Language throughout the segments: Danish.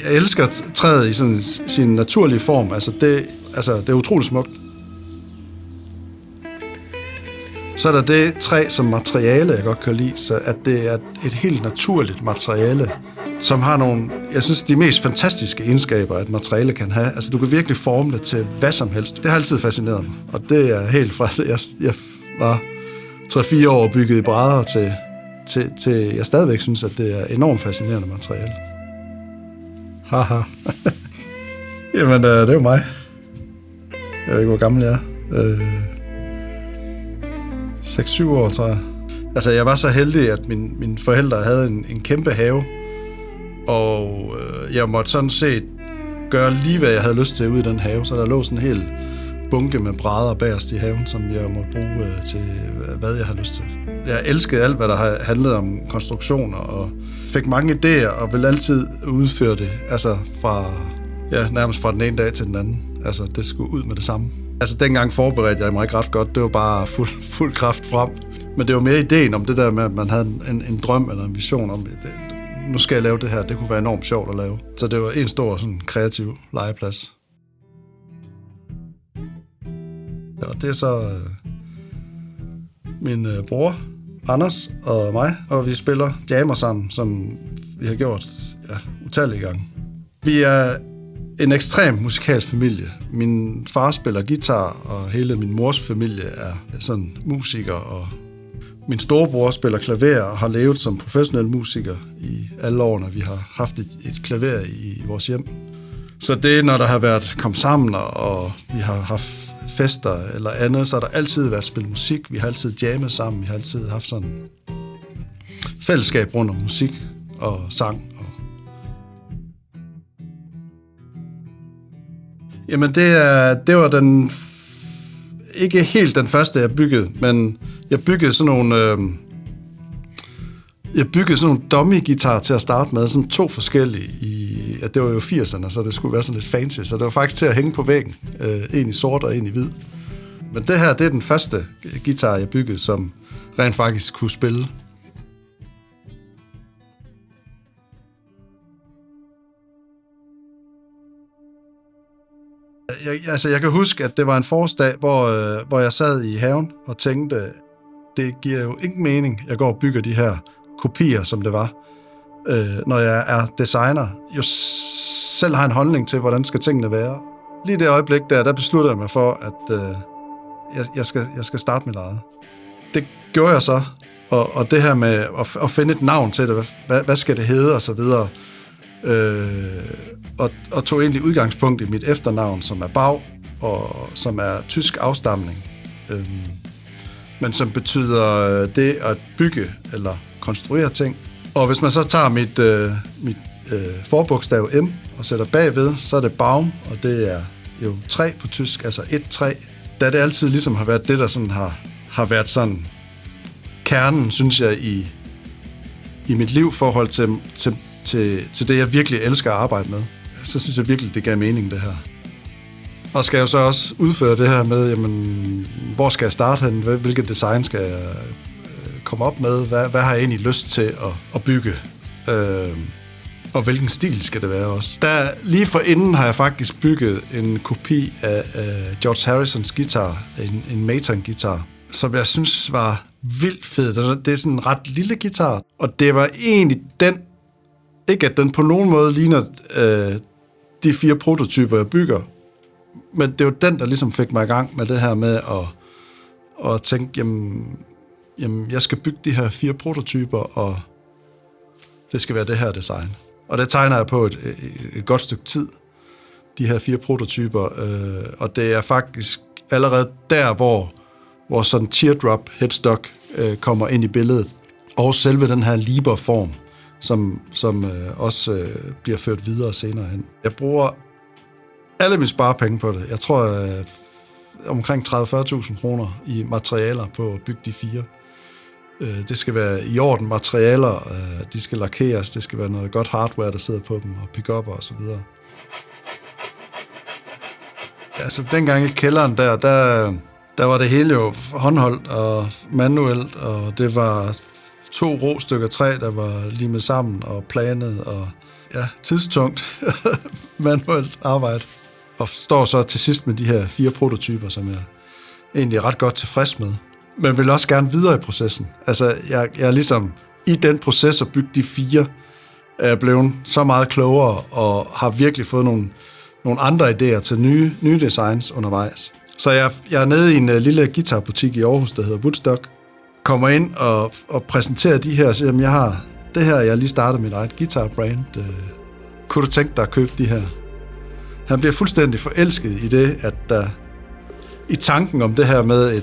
Jeg elsker træet i sådan sin naturlige form. Det er utroligt smukt. Så er der det træ som materiale, jeg godt kan lide, så at det er et helt naturligt materiale, som har nogle, jeg synes, de mest fantastiske egenskaber, et materiale kan have. Altså, du kan virkelig forme det til hvad som helst. Det har altid fascineret mig, og det er helt fra, jeg var 3-4 år bygget i brædder til jeg stadigvæk synes, at det er enormt fascinerende materiale. Haha. Jamen, det er jo mig. Jeg ved ikke, hvor gammel jeg er. 6-7 år, tror jeg. Altså, jeg var så heldig, at mine forældre havde en kæmpe have, og jeg måtte sådan set gøre lige, hvad jeg havde lyst til ude i den have, så der lå sådan en hel bunke med brædder bagerst i haven, som jeg måtte bruge til, hvad jeg havde lyst til. Jeg elskede alt, hvad der handlede om konstruktioner, og fik mange idéer, og ville altid udføre det, altså nærmest fra den ene dag til den anden. Altså, det skulle ud med det samme. Altså, dengang forberedte jeg mig ikke ret godt. Det var bare fuld kraft frem. Men det var mere ideen om det der med, at man havde en drøm eller en vision om, det. Nu skal jeg lave det her. Det kunne være enormt sjovt at lave. Så det var en stor sådan, kreativ legeplads. Og det er så min bror, Anders og mig. Og vi spiller jammer sammen, som vi har gjort utallige gange. Vi er en ekstrem musikalsk familie. Min far spiller guitar, og hele min mors familie er sådan musikere, og min storebror spiller klaver og har levet som professionel musiker i alle årene. Vi har haft et klaver i vores hjem. Så det, når der har været kommet sammen, og vi har haft fester eller andet, så har der altid været spillet musik. Vi har altid jammet sammen. Vi har altid haft sådan fællesskab rundt om musik og sang. Jamen, det var ikke helt den første, jeg byggede, men jeg byggede sådan nogle dummy-guitar til at starte med, sådan 2 forskellige det var jo 80'erne, så det skulle være sådan lidt fancy, så det var faktisk til at hænge på væggen, en i sort og en i hvid. Men det her, det er den første guitar, jeg byggede, som rent faktisk kunne spille. Jeg kan huske, at det var en forårsdag, hvor jeg sad i haven og tænkte, det giver jo ingen mening, jeg går og bygger de her kopier, som det var, når jeg er designer. Jeg selv har en holdning til, hvordan skal tingene være. Lige det øjeblik der besluttede jeg mig for, at jeg skal starte mit eget. Det gjorde jeg så, og det her med at finde et navn til det, hvad skal det hedde og så videre, og tog egentlig udgangspunkt i mit efternavn, som er Bag, og som er tysk afstamning, men som betyder det at bygge eller konstruere ting. Og hvis man så tager mit forbogstav M og sætter bagved, så er det Baum, og det er jo træ på tysk, altså et træ. Da det altid ligesom har været det, der sådan har været sådan kernen, synes jeg, i mit liv forhold til det, jeg virkelig elsker at arbejde med. Så synes jeg virkelig, det gav mening, det her. Og skal jeg jo så også udføre det her med, jamen, hvor skal jeg starte hen? Hvilket design skal jeg komme op med? Hvad har jeg egentlig lyst til at bygge? Og hvilken stil skal det være også? Lige forinden har jeg faktisk bygget en kopi af George Harrisons guitar, en Maton-guitar, som jeg synes var vildt fed. Det er sådan en ret lille guitar, og det var egentlig den, ikke at den på nogen måde ligner de 4 prototyper, jeg bygger, men det var den, der ligesom fik mig i gang med det her med at tænke, jamen, jeg skal bygge de her 4 prototyper, og det skal være det her design. Og det tegner jeg på et godt stykke tid, de her 4 prototyper, og det er faktisk allerede der, hvor sådan teardrop headstock kommer ind i billedet, og selve den her Liber-form, som også bliver ført videre senere hen. Jeg bruger alle mine sparepenge på det. Jeg tror omkring 30-40.000 kroner i materialer på at bygge de 4. Det skal være i orden materialer, de skal lakeres, det skal være noget godt hardware, der sidder på dem, og pick-upper og så videre. Altså, dengang i kælderen der var det hele jo håndholdt og manuelt, og det var 2 rå stykker træ, der var limet sammen og planet, og tidstungt manuelt arbejde. Og står så til sidst med de her 4 prototyper, som jeg egentlig er ret godt tilfreds med. Men vil også gerne videre i processen. Altså, jeg er ligesom i den proces at bygge de 4, er jeg blevet så meget klogere, og har virkelig fået nogle andre idéer til nye designs undervejs. Så jeg er nede i en lille guitarbutik i Aarhus, der hedder Woodstock. Kommer ind og præsenterer de her, og siger, jeg har det her, jeg lige startet mit eget guitar-brand. Kunne du tænke dig at købe de her? Han bliver fuldstændig forelsket i det, at der i tanken om det her med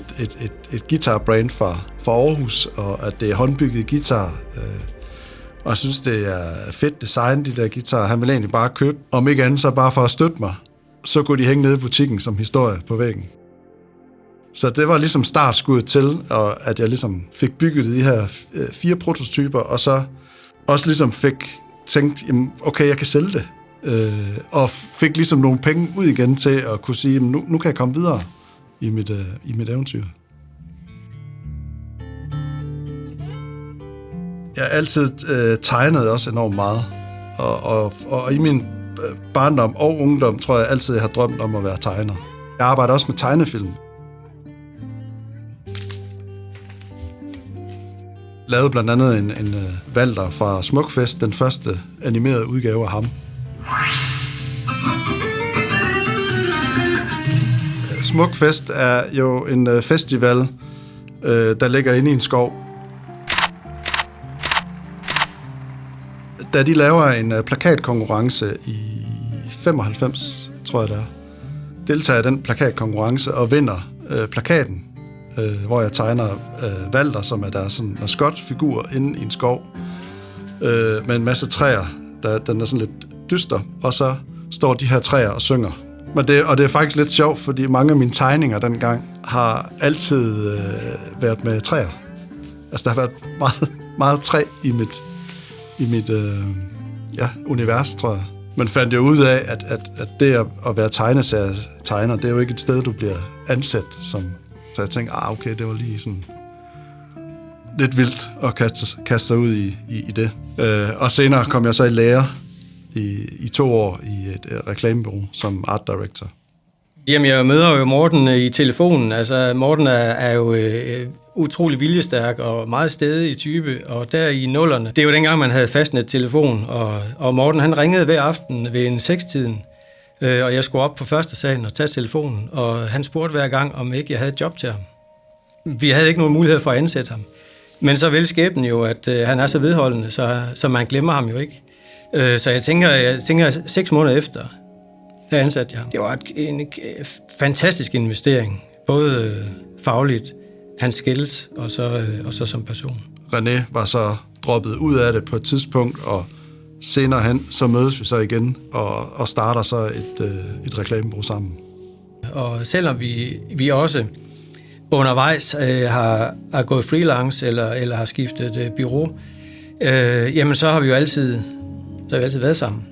et guitar-brand fra Aarhus, og at det er håndbygget guitar, og jeg synes, det er fedt design, de der guitarer. Han vil egentlig bare købe, om ikke andet så bare for at støtte mig. Så kunne de hænge nede i butikken som historie på væggen. Så det var ligesom startskuddet til, at jeg ligesom fik bygget de her 4 prototyper, og så også ligesom fik tænkt, okay, jeg kan sælge det. Og fik ligesom nogle penge ud igen til at kunne sige, nu kan jeg komme videre i mit eventyr. Jeg har altid tegnet også enormt meget, og i min barndom og ungdom tror jeg altid, jeg har drømt om at være tegner. Jeg arbejder også med tegnefilm. Lavede blandt andet en Walter fra Smukfest, den første animerede udgave af ham. Smukfest er jo en festival, der ligger inde i en skov. Da de laver en plakatkonkurrence i 95, tror jeg det er, deltager i den plakatkonkurrence og vinder plakaten, hvor jeg tegner Walter, som er der sådan en maskotfigur inde i en skov med en masse træer. Den er sådan lidt dyster, og så står de her træer og synger. Og det er faktisk lidt sjovt, fordi mange af mine tegninger dengang har altid været med træer. Altså, der har været meget, meget træ i mit univers, tror jeg. Man fandt jo ud af, at det at være tegner, det er jo ikke et sted, du bliver ansat som. Så jeg tænkte, okay, det var lige sådan lidt vildt at kaste sig ud i det. Og senere kom jeg så i lære i 2 år i et reklamebureau som art director. Jamen, jeg møder jo Morten i telefonen. Altså, Morten er jo utrolig viljestærk og meget stædig type, og der i 00'erne, det er jo dengang, man havde fastnet-telefon, og Morten, han ringede hver aften ved en 6-tiden, og jeg skulle op på første salen og tage telefonen, og han spurgte hver gang, om ikke jeg havde et job til ham. Vi havde ikke nogen mulighed for at ansætte ham. Men så vil skæbnen jo, at han er så vedholdende, så man glemmer ham jo ikke. Så jeg tænker 6 måneder efter, der ansatte jeg ham. Det var en fantastisk investering, både fagligt, hans skills og så som person. René var så droppet ud af det på et tidspunkt, og senere hen, så mødes vi så igen og starter så et reklamebureau sammen. Og selvom vi også undervejs har gået freelance eller har skiftet bureau, jamen så har vi jo altid været sammen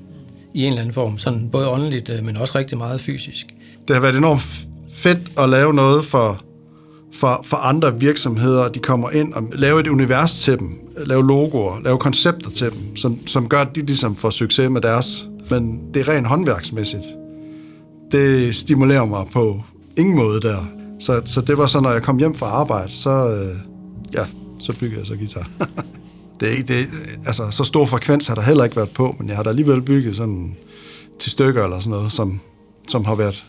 i en eller anden form, sådan både åndeligt, men også rigtig meget fysisk. Det har været enormt fedt at lave noget for andre virksomheder, de kommer ind og laver et univers til dem, lave logoer, lave koncepter til dem, som gør, at de ligesom får succes med deres. Men det er rent håndværksmæssigt. Det stimulerer mig på ingen måde der. Så det var så, når jeg kom hjem fra arbejde, så byggede jeg så guitar. Altså, så stor frekvens har der heller ikke været på, men jeg har da alligevel bygget sådan 10 stykker eller sådan noget, som har været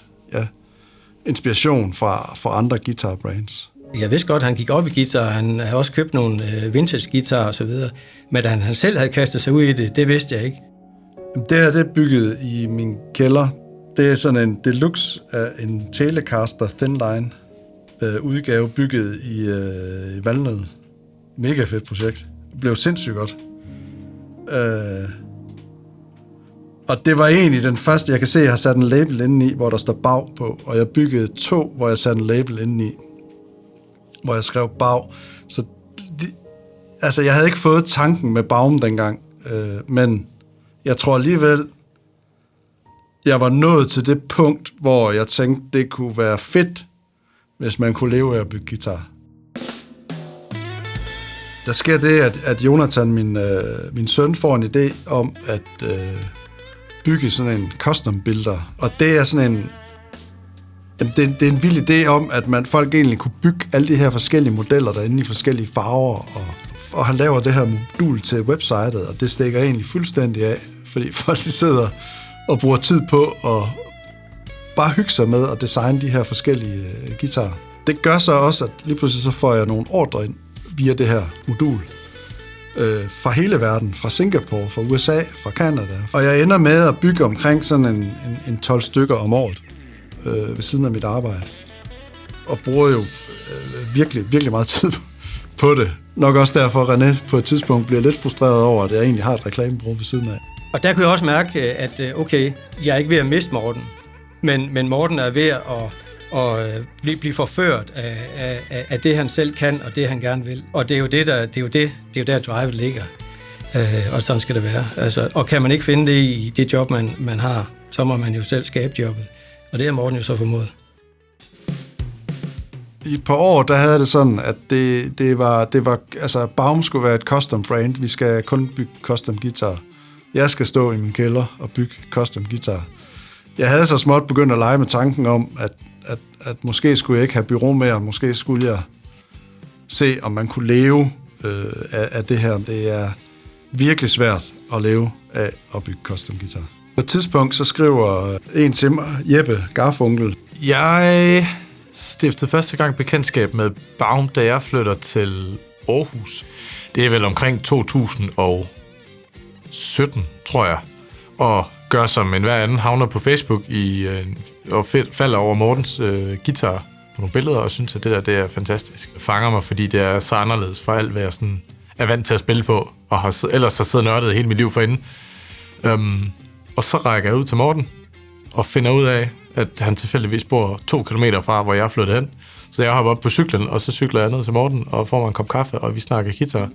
inspiration fra andre guitar brands. Jeg vidste godt, at han gik op i guitar. Han havde også købt nogle vintage guitar og så videre. Men at han selv havde kastet sig ud i det vidste jeg ikke. Det her, det er bygget i min kælder. Det er sådan en deluxe af en Telecaster Thin Line udgave, bygget i Valnød. Mega fedt projekt. Det blev sindssygt godt. Og det var egentlig den første, jeg kan se, jeg har sat en label inde i, hvor der står BAG på, og jeg byggede 2, hvor jeg satte en label inde i, hvor jeg skrev BAG. Så jeg havde ikke fået tanken med BAG'en dengang, men jeg tror alligevel, jeg var nået til det punkt, hvor jeg tænkte, det kunne være fedt, hvis man kunne leve af at bygge guitar. Der sker det, at Jonathan, min søn, får en idé om at bygge sådan en custom builder. Og det er sådan en... Det er en vild idé om, at folk egentlig kunne bygge alle de her forskellige modeller derinde i forskellige farver. Og han laver det her modul til websitet, og det stikker egentlig fuldstændig af, fordi folk de sidder og bruger tid på at bare hygge sig med at designe de her forskellige guitarer. Det gør så også, at lige pludselig så får jeg nogle ordre ind via det her modul. Fra hele verden, fra Singapore, fra USA, fra Canada. Og jeg ender med at bygge omkring sådan en 12 stykker om året ved siden af mit arbejde. Og bruger jo virkelig, virkelig meget tid på det. Nok også derfor, at René på et tidspunkt bliver lidt frustreret over, at jeg egentlig har et reklamebureau ved siden af. Og der kunne jeg også mærke, at okay, jeg er ikke ved at miste Morten, men Morten er ved at blive forført af det, han selv kan, og det, han gerne vil. Og det er jo der drive ligger. Og sådan skal det være. Altså, og kan man ikke finde det i det job, man har, så må man jo selv skabe jobbet. Og det har Morten jo så formået. I et par år, der havde det sådan, at det var altså Baum skulle være et custom brand. Vi skal kun bygge custom guitar. Jeg skal stå i min kælder og bygge custom guitar. Jeg havde så småt begyndt at lege med tanken om, at måske skulle jeg ikke have bureau mere, måske skulle jeg se, om man kunne leve af det her. Det er virkelig svært at leve af at bygge custom guitar. På et tidspunkt, så skriver en til mig, Jeppe Garfunkel. Jeg stiftede første gang bekendtskab med Baum, da jeg flytter til Aarhus. Det er vel omkring 2017, tror jeg. Og gør som en hver anden, havner på Facebook og falder over Mortens guitar på nogle billeder, og synes, at det der det er fantastisk. Det fanger mig, fordi det er så anderledes for alt, hvad jeg sådan er vant til at spille på, og ellers har siddet nørdet hele mit liv forinden. Og så rækker jeg ud til Morten, og finder ud af, at han tilfældigvis bor 2 kilometer fra, hvor jeg flyttede hen. Så jeg hopper op på cyklen, og så cykler jeg ned til Morten, og får mig en kop kaffe, og vi snakker guitar.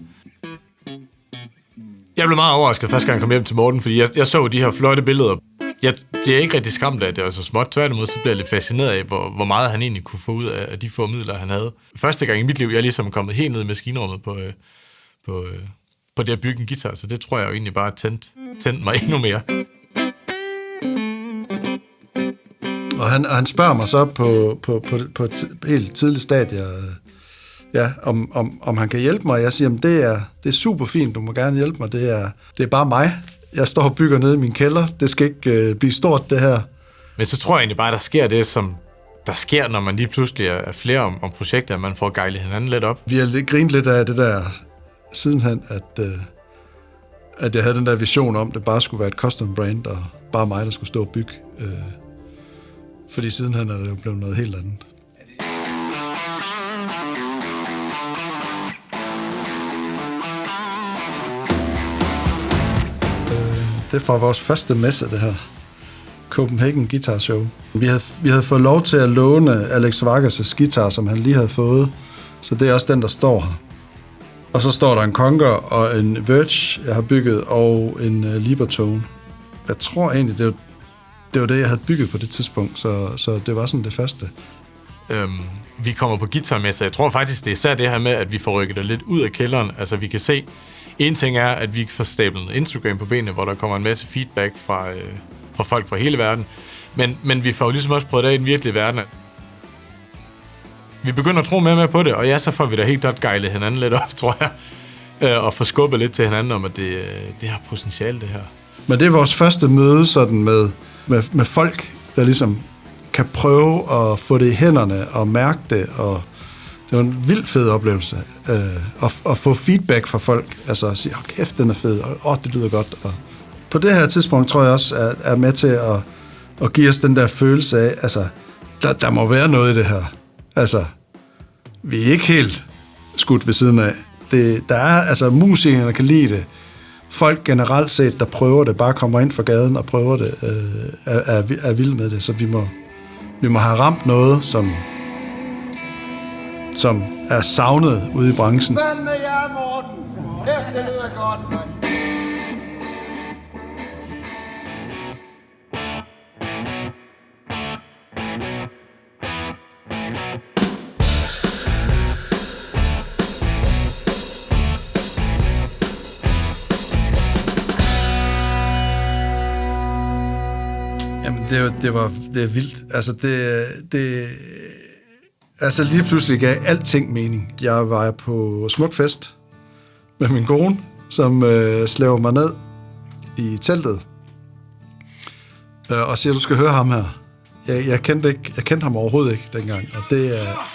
Jeg blev meget overrasket første gang jeg kom hjem til Morten, fordi jeg så de her flotte billeder. Jeg bliver ikke rigtig skræmt af, at det var så småt. Tværtimod, så bliver jeg lidt fascineret af, hvor meget han egentlig kunne få ud af de få midler, han havde. Første gang i mit liv, jeg er ligesom kommet helt ned i maskinrummet på det at bygge en guitar, så det tror jeg jo egentlig bare tændte mig endnu mere. Og han spørger mig så på et helt tidligt stadie, om han kan hjælpe mig. Jeg siger, at det er super fint, du må gerne hjælpe mig. Det er bare mig. Jeg står og bygger nede i min kælder. Det skal ikke blive stort, det her. Men så tror jeg egentlig bare, at der sker det, som der sker, når man lige pludselig er flere om projekter, at man får gejlet hinanden lidt op. Vi har grint lidt af det der sidenhen, at jeg havde den der vision om, at det bare skulle være et custom brand, og bare mig, der skulle stå og bygge. Fordi sidenhen er det jo blevet noget helt andet. Det er fra vores første messe, det her. Copenhagen Guitar Show. Vi havde fået lov til at låne Alex Vargas' guitar, som han lige havde fået. Så det er også den, der står her. Og så står der en Conker og en Verge, jeg har bygget, og en Libertone. Jeg tror egentlig, det var det, jeg havde bygget på det tidspunkt, så det var sådan det første. Vi kommer på guitarmesse. Jeg tror faktisk, det er især det her med, at vi får rykket det lidt ud af kælderen. Altså, vi kan se, en ting er, at vi får stablet Instagram på benene, hvor der kommer en masse feedback fra folk fra hele verden. Men vi får jo ligesom også prøvet det i den virkelige verden. Vi begynder at tro mere på det, og ja, så får vi da helt klart gejlet hinanden lidt op, tror jeg. Og få skubbet lidt til hinanden om, at det har potentiale, det her. Men det er vores første møde sådan med folk, der ligesom kan prøve at få det i hænderne og mærke det, og det var en vild fed oplevelse at få feedback fra folk, altså at sige, kæft, den er fed, og det lyder godt. Og på det her tidspunkt tror jeg også er med til at give os den der følelse af, altså der må være noget i det her. Altså, vi er ikke helt skudt ved siden af. Der er, altså musikerne kan lide det. Folk generelt set, der prøver det, bare kommer ind fra gaden og prøver det, er vilde med det, så vi må have ramt noget, som er savnet ude i branchen. Hvad med jer, Morten? Kæft, det lyder godt, mand. Det er vildt. Altså lige pludselig gav alting mening. Jeg var på Smukfest med min kone, som slæver mig ned i teltet og siger, du skal høre ham her. Jeg kendte ham overhovedet ikke dengang, og det er...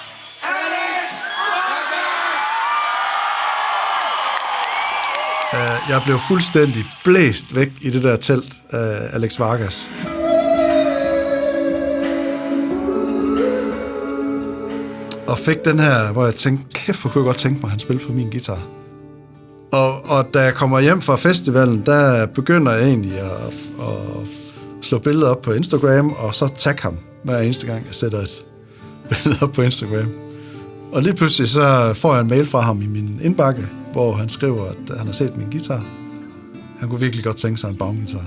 Jeg blev fuldstændig blæst væk i det der telt af Alex Vargas. Og fik den her, hvor jeg tænkte, kæft, hvor kunne jeg godt tænke mig, at han spillede på min guitar. Og da jeg kommer hjem fra festivalen, der begynder jeg egentlig at slå billeder op på Instagram, og så tag ham hver eneste gang, jeg sætter et billede op på Instagram. Og lige pludselig så får jeg en mail fra ham i min indbakke, hvor han skriver, at han har set min guitar. Han kunne virkelig godt tænke sig en Baum-guitar.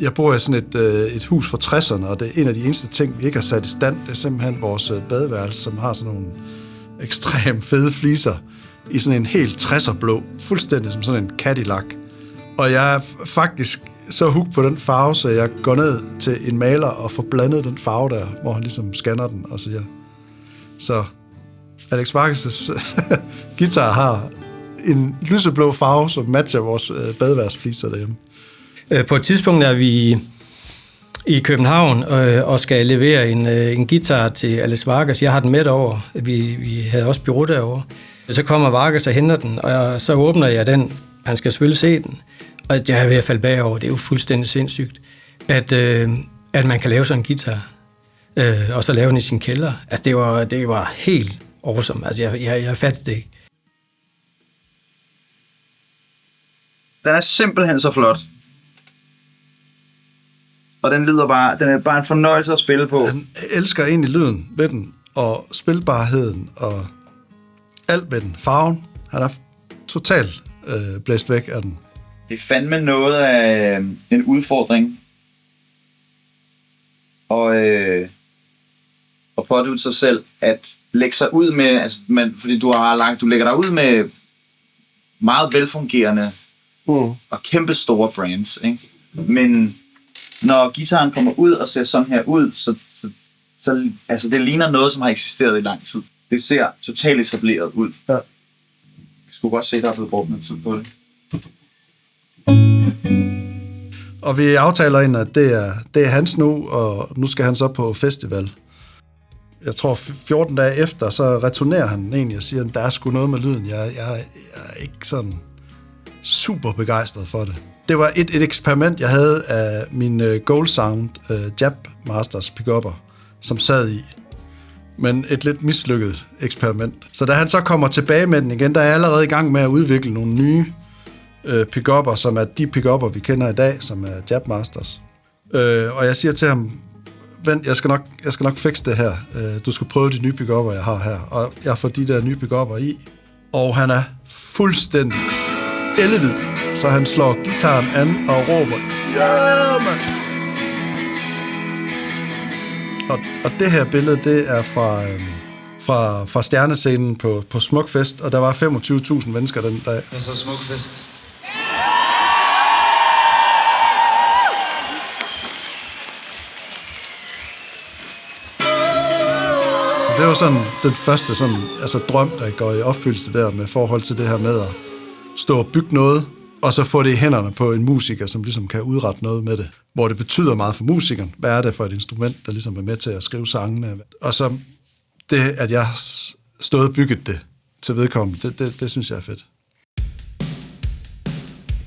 Jeg bor i sådan et hus fra 60'erne, og det er en af de eneste ting, vi ikke har sat i stand. Det er simpelthen vores badeværelse, som har sådan nogle ekstremt fede fliser i sådan en helt 60'er blå, fuldstændig som sådan en Cadillac. Og jeg er faktisk så hooked på den farve, så jeg går ned til en maler og får blandet den farve der, hvor han ligesom scanner den og siger. Så Alex Vargas' guitar har en lyseblå farve, som matcher vores badeværelsesfliser derhjemme. På et tidspunkt er vi i København og skal levere en guitar til Alex Vargas. Jeg har den med derover. Vi havde også bureau derovre. Så kommer Vargas og henter den, og så åbner jeg den. Han skal selvfølgelig se den. Og jeg er ved at falde bagover. Det er jo fuldstændig sindssygt, at man kan lave sådan en guitar, og så lave den i sin kælder. Altså, det var helt awesome. Altså, jeg fattede det ikke. Den er simpelthen så flot. Og den er bare en fornøjelse at spille på. Han elsker egentlig lyden ved den, og spilbarheden, og alt ved den. Farven, han er totalt blæst væk af den. Det er fandme noget af en udfordring. Og pådutte sig selv, at lægge sig ud med, altså, fordi du lægger dig ud med meget velfungerende og kæmpe store brands, ikke? Men når guitaren kommer ud og ser sådan her ud, så altså det ligner noget, som har eksisteret i lang tid. Det ser totalt etableret ud. Ja. Jeg skulle godt se, at der er blevet brugt noget tid på det. Og vi aftaler ind, at det er hans nu, og nu skal han så på festival. Jeg tror 14 dage efter, så returnerer han egentlig og siger, at der er sgu noget med lyden. Jeg er ikke sådan super begejstret for det. Det var et eksperiment, jeg havde af min Gold Sound Jab Masters pickupper, som sad i. Men et lidt mislykket eksperiment. Så da han så kommer tilbage med den igen, der er jeg allerede i gang med at udvikle nogle nye pickupper, som er de pickupper, vi kender i dag, som er Jab Masters. Og jeg siger til ham, vent, jeg skal nok fikse det her. Du skal prøve de nye pickupper, jeg har her. Og jeg får de der nye pickupper i. Og han er fuldstændig ellevid. Så han slår gitaren an og råber, ja, mand! Og det her billede, det er fra stjernescenen på Smukfest, og der var 25.000 mennesker den dag. Hvad så Smukfest? Så det var sådan den første drøm, der går i opfyldelse der med forhold til det her med at stå og bygge noget, og så få det i hænderne på en musiker, som ligesom kan udrette noget med det, hvor det betyder meget for musikeren. Hvad er det for et instrument, der ligesom er med til at skrive sangene? Og så det, at jeg har stået og bygget det til vedkommende, det synes jeg er fedt.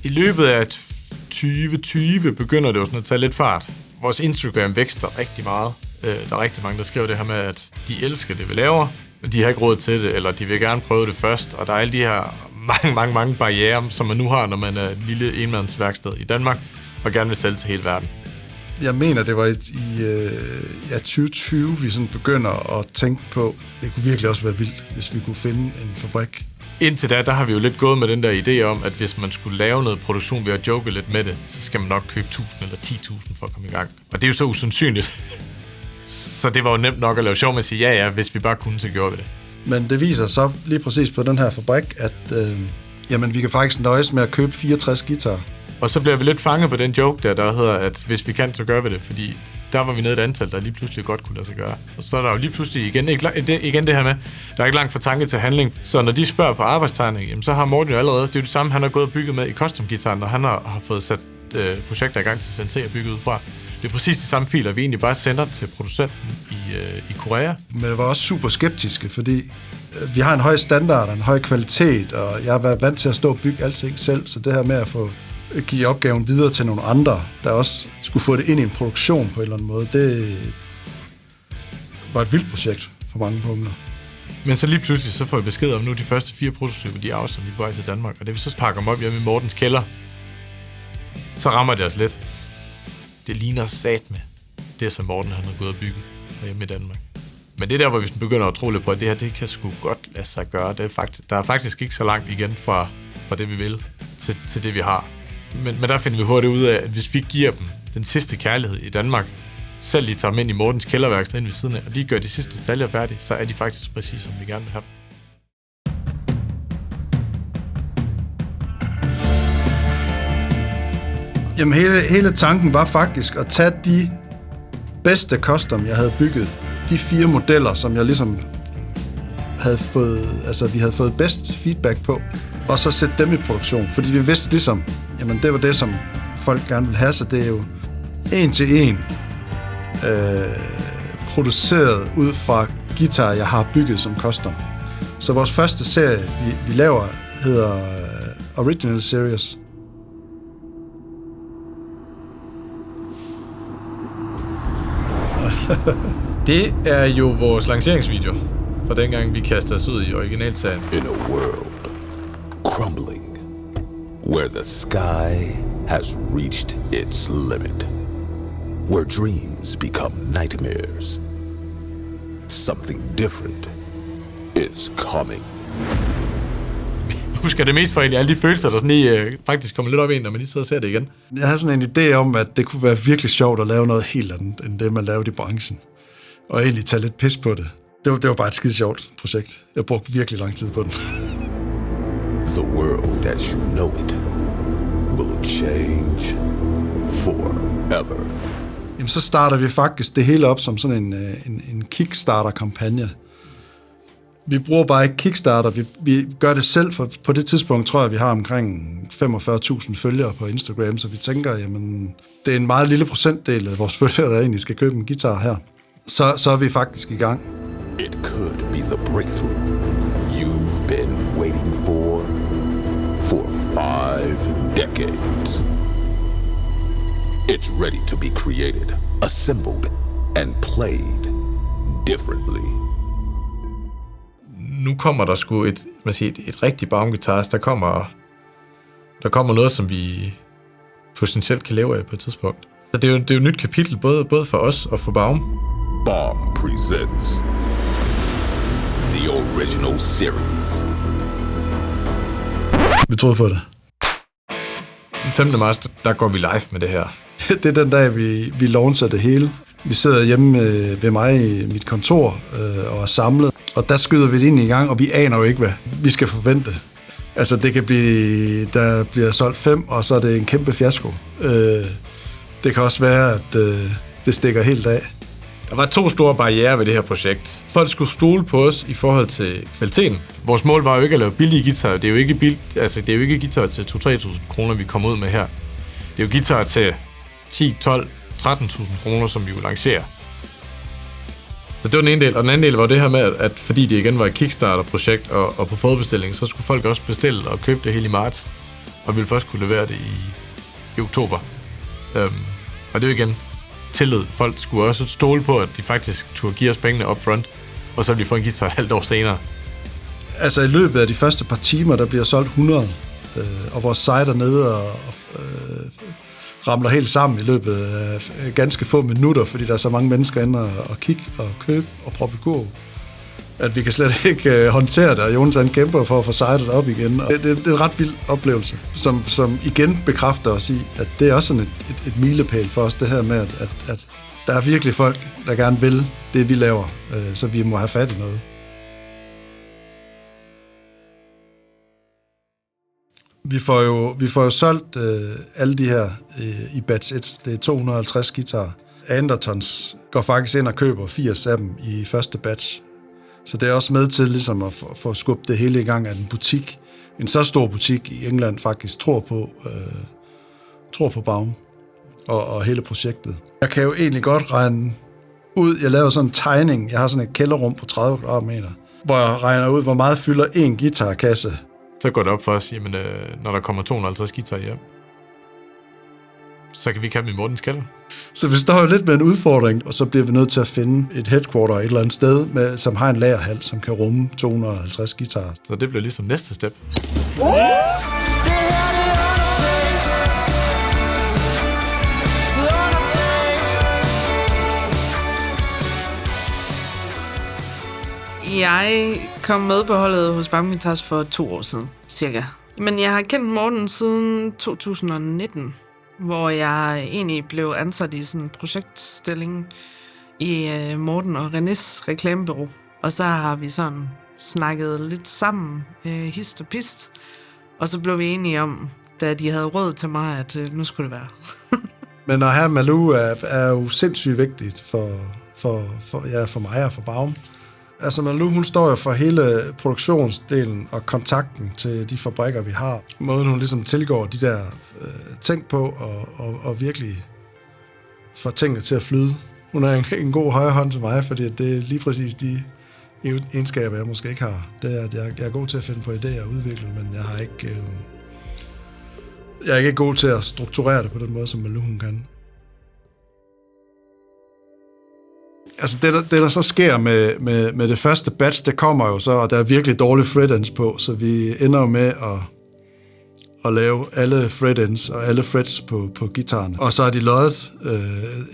I løbet af 2020 begynder det jo sådan at tage lidt fart. Vores Instagram vækster rigtig meget. Der er rigtig mange, der skriver det her med, at de elsker det, vi laver, men de har ikke råd til det, eller de vil gerne prøve det først. Og der er alle de her mange barrierer, som man nu har, når man er et lille enmandsværksted i Danmark, og gerne vil sælge til hele verden. Jeg mener, det var i 2020, vi sådan begynder at tænke på, det kunne virkelig også være vildt, hvis vi kunne finde en fabrik. Indtil da har vi jo lidt gået med den der idé om, at hvis man skulle lave noget produktion ved at joke lidt med det, så skal man nok købe 1.000 eller 10.000 for at komme i gang. Og det er jo så usandsynligt. Så det var jo nemt nok at lave sjov med at sige, ja, hvis vi bare kunne, så gjorde vi det. Men det viser så lige præcis på den her fabrik, at vi kan faktisk nøjes med at købe 64 guitarer. Og så bliver vi lidt fanget på den joke der hedder, at hvis vi kan, så gør vi det. Fordi der var vi nede et antal, der lige pludselig godt kunne lade sig gøre. Og så er der jo lige pludselig igen det her med, der er ikke langt fra tanke til handling. Så når de spørger på arbejdstegning, jamen, så har Morten jo allerede, det er jo det samme, han har gået og bygget med i custom-gitaren, og han har fået sat projekter i gang til Sensei og bygget ud fra. Det er præcis de samme filer, vi egentlig bare sender til producenten i Korea. Men det var også super skeptiske, fordi vi har en høj standard og en høj kvalitet, og jeg har været vant til at stå og bygge alting selv, så det her med at give opgaven videre til nogle andre, der også skulle få det ind i en produktion på en eller anden måde, det var et vildt projekt på mange punkter. Men så lige pludselig, så får vi besked om, nu de første 4 prototyper, de er afsendt på vej til Danmark, og det vi så pakker dem op hjemme i Mortens kælder, så rammer det os lidt. Det ligner satme det, som Morten han har gået og bygget hjemme i Danmark. Men det er der, hvor vi begynder at tro lidt på, at det her, det kan sgu godt lade sig gøre. Der er faktisk ikke så langt igen fra det, vi vil, til det, vi har. Men der finder vi hurtigt ud af, at hvis vi giver dem den sidste kærlighed i Danmark, selv lige tager dem ind i Mortens kælderværksted ind ved siden af, og lige gør de sidste detaljer færdige, så er de faktisk præcis, som vi gerne vil have dem. Jamen hele tanken var faktisk at tage de bedste custom, jeg havde bygget, de 4 modeller, som jeg ligesom havde fået, altså vi havde fået bedst feedback på, og så sætte dem i produktion, fordi vi vidste ligesom, jamen det var det, som folk gerne ville have, så det er jo 1 til 1 produceret ud fra guitar, jeg har bygget som custom. Så vores første serie, vi laver, hedder Original Series. Det er jo vores lanceringsvideo fra dengang, vi kastede os ud i originalserien. In a world crumbling, where the sky has reached its limit, where dreams become nightmares, something different is coming. Jeg husker det mest for egentlig alle de følelser, der sådan lige, faktisk kommer lidt op i en, når man lige sidder og ser det igen. Jeg havde sådan en idé om, at det kunne være virkelig sjovt at lave noget helt andet, end det man lavede i branchen. Og egentlig tage lidt pis på det. Det var bare et skide sjovt projekt. Jeg brugte virkelig lang tid på den. The world as you know it will change forever. Jamen, så starter vi faktisk det hele op som sådan en Kickstarter-kampagne. Vi bruger bare ikke Kickstarter, vi gør det selv, for på det tidspunkt tror jeg, vi har omkring 45.000 følgere på Instagram, så vi tænker, jamen, det er en meget lille procentdel af vores følgere, der egentlig skal købe en guitar her. Så er vi faktisk i gang. It could be the breakthrough you've been waiting for 5 decades. It's ready to be created, assembled, and played differently. Nu kommer der sgu et rigtig baumguitars. Der kommer noget, som vi potentielt kan leve af på et tidspunkt. Så det er jo et nyt kapitel, både for os og for Baum. Baum presents the original series. Vi troede på det. Den 5. marts, der går vi live med det her. Det er den dag, vi launcher det hele. Vi sidder hjemme ved mig i mit kontor og er samlet, og der skyder vi det ind i gang, og vi aner jo ikke, hvad vi skal forvente. Altså, det kan blive, der bliver solgt 5, og så er det en kæmpe fiasko. Det kan også være, at det stikker helt af. Der var 2 store barrierer ved det her projekt. Folk skulle stole på os i forhold til kvaliteten. Vores mål var jo ikke at lave billige guitarer. Det er jo ikke guitarer til 2-3.000 kroner, vi kommer ud med her. Det er jo guitarer til 10, 12, 13.000 kroner, som vi jo lancerer. Så det var den ene del. Og den anden del var det her med, at fordi det igen var et Kickstarter-projekt og på forudbestilling, så skulle folk også bestille og købe det hele i marts. Og vi ville først kunne levere det i oktober. Og det er jo igen tillid. Folk skulle også stole på, at de faktisk turde give os pengene up front, og så ville de få en guitar et halvt år senere. Altså i løbet af de første par timer, der bliver solgt 100, og vores site er nede og ramler helt sammen i løbet af ganske få minutter, fordi der er så mange mennesker inde og kigge og købe og proppe kurv, at vi kan slet ikke håndtere det, og Jonas han kæmper for at få sitet op igen. Og det er en ret vild oplevelse, som igen bekræfter os i, at det er også sådan et milepæl for os, det her med, at der er virkelig folk, der gerne vil det, vi laver, så vi må have fat i noget. Vi får jo solgt alle de her i batch 1. Det er 250 guitarer. Andertons går faktisk ind og køber 80 af dem i første batch. Så det er også med til ligesom at få skubbet det hele i gang, at en så stor butik i England faktisk tror på Baum og hele projektet. Jeg kan jo egentlig godt regne ud, jeg laver sådan en tegning, jeg har sådan et kælderrum på 30 kvadratmeter, hvor jeg regner ud, hvor meget fylder en guitarkasse. Så går det op for os, jamen, når der kommer 250 guitar hjem, så kan vi kalde dem i Mortens kælder. Så vi står jo lidt med en udfordring, og så bliver vi nødt til at finde et headquarter et eller andet sted, som har en lagerhal, som kan rumme 250 guitarer. Så det bliver ligesom næste step. Jeg kom med på holdet hos Baum Guitars for 2 år siden, cirka. Men jeg har kendt Morten siden 2019, hvor jeg egentlig blev ansat i sådan en projektstilling i Morten og Renés reklamebureau. Og så har vi sådan snakket lidt sammen, hist og pist. Og så blev vi enige om, da de havde råd til mig, at nu skulle det være. Men at have Malou er jo sindssygt vigtigt for mig og for Baum. Altså Malou, hun står jo for hele produktionsdelen og kontakten til de fabrikker, vi har. Måden, hun ligesom tilgår de der ting på og virkelig får tingene til at flyde. Hun er en god højre hånd til mig, fordi det er lige præcis de egenskaber, jeg måske ikke har. Det er, at jeg er god til at finde på idéer og udvikle, men jeg er ikke god til at strukturere det på den måde, som Malou hun kan. Altså det der så sker med det første batch, det kommer jo så, og der er virkelig dårlige fretends på, så vi ender jo med at lave alle fretends og alle frets på guitaren. Og så er de løjet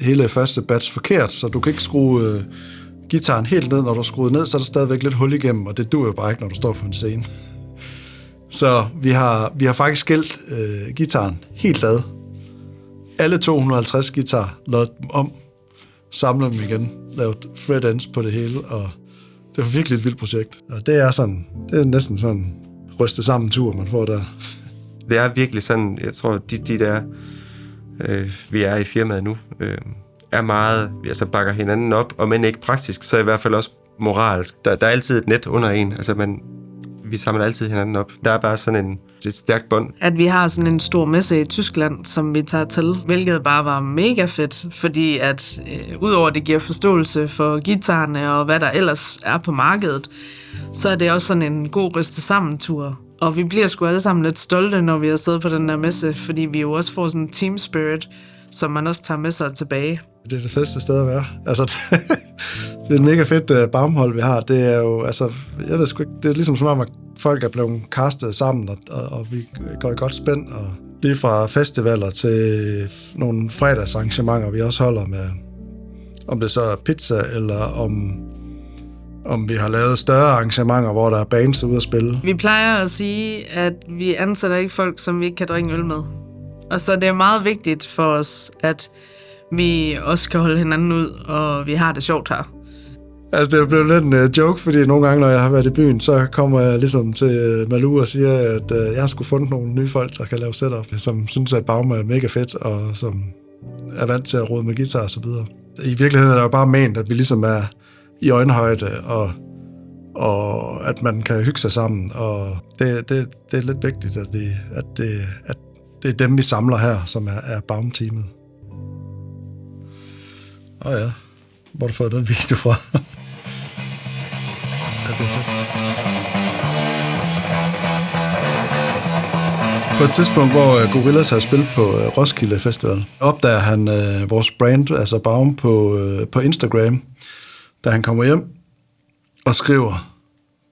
hele første batch forkert, så du kan ikke skrue guitaren helt ned. Når du skruer ned, så er der stadigvæk lidt hul igennem, og det duer jo bare ikke, når du står på en scene. Så vi har faktisk skilt guitaren helt ad. Alle 250 guitar løjet dem om, samlet dem igen, lavet fretends på det hele, og det var virkelig et vildt projekt. Og det er næsten sådan en ryste sammen tur, man får der. Det er virkelig sådan, jeg tror, de der, vi er i firmaet nu, er meget, altså bakker hinanden op, og men ikke praktisk, så i hvert fald også moralsk. Der er altid et net under en, altså vi samler altid hinanden op. Der er bare sådan et stærkt bånd. At vi har sådan en stor messe i Tyskland, som vi tager til, hvilket bare var mega fedt, fordi at udover det giver forståelse for guitarerne og hvad der ellers er på markedet, så er det også sådan en god ryste sammen-tur. Og vi bliver sgu alle sammen lidt stolte, når vi er siddet på den der messe, fordi vi jo også får sådan en team spirit, som man også tager med sig tilbage. Det er det fedeste sted at være. Altså, det er et mega fedt Baumhold, vi har. Det er jo, altså, jeg ved sgu ikke, det er ligesom som om, at folk er blevet castet sammen, og vi går i godt spænd, og lige fra festivaler til nogle fredagsarrangementer, vi også holder med, om det så er pizza, eller om vi har lavet større arrangementer, hvor der er bands ude at spille. Vi plejer at sige, at vi ansætter ikke folk, som vi ikke kan drikke øl med. Og så det er meget vigtigt for os, at vi også kan holde hinanden ud, og vi har det sjovt her. Altså, det er blevet lidt en joke, fordi nogle gange, når jeg har været i byen, så kommer jeg ligesom til Malou og siger, at jeg har sgu fundet nogle nye folk, der kan lave setup, som synes, at Baum er mega fedt, og som er vant til at rode med guitar og så videre. I virkeligheden er det jo bare ment, at vi ligesom er i øjenhøjde, og at man kan hygge sig sammen, og det er lidt vigtigt, at det er dem, vi samler her, som er Baum-teamet. Ja, hvor har du fået den video fra? Ja, det er fedt. På et tidspunkt, hvor Gorillaz har spillet på Roskilde Festival, opdager han vores brand, altså Baum, på Instagram, da han kommer hjem og skriver,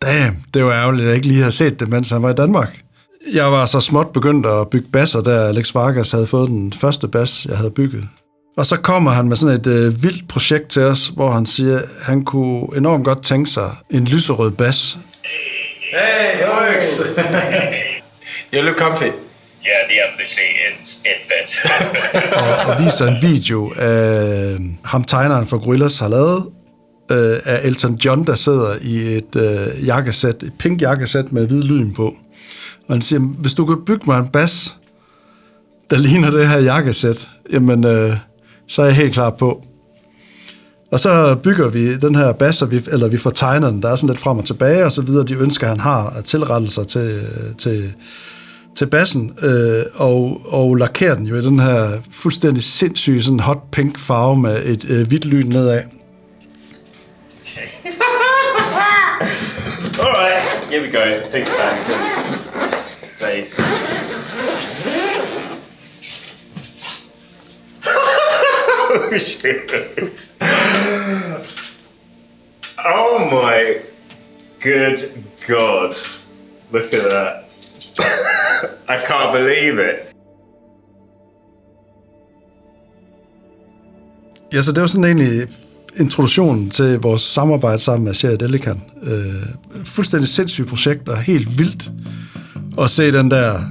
damn, det var ærgerligt, at jeg ikke lige har set det, mens han var i Danmark. Jeg var så småt begyndt at bygge basser, da Alex Vargas havde fået den første bass, jeg havde bygget. Og så kommer han med sådan et vildt projekt til os, hvor han siger, at han kunne enormt godt tænke sig en lyserød bass. Hey, Alex! You look comfy. Yeah, the obviously it fit. og viser en video af ham, tegneren for Gorillaz, har lavet af Elton John, der sidder i et jakkesæt, et pink jakkesæt med hvid lyn på. Og han siger, hvis du kan bygge mig en bass, der ligner det her jakkesæt, jamen, så er jeg helt klar på. Og så bygger vi den her bass, eller vi får tegnet den, der er sådan lidt frem og tilbage, og så videre, de ønsker, han har at tilrette sig til bassen, og lakerer den jo i den her fuldstændig sindssyge, sådan hot pink farve med et hvidt lyn nedad. Okay. Alright, here we go. Pink Phantom. Face. Oh shit. Oh my good God. Look at that. I can't believe it. Ja, så det var sådan egentlig introduktionen til vores samarbejde sammen med Sherry Delican. Fuldstændig sindssygt projekt, og helt vildt at se den der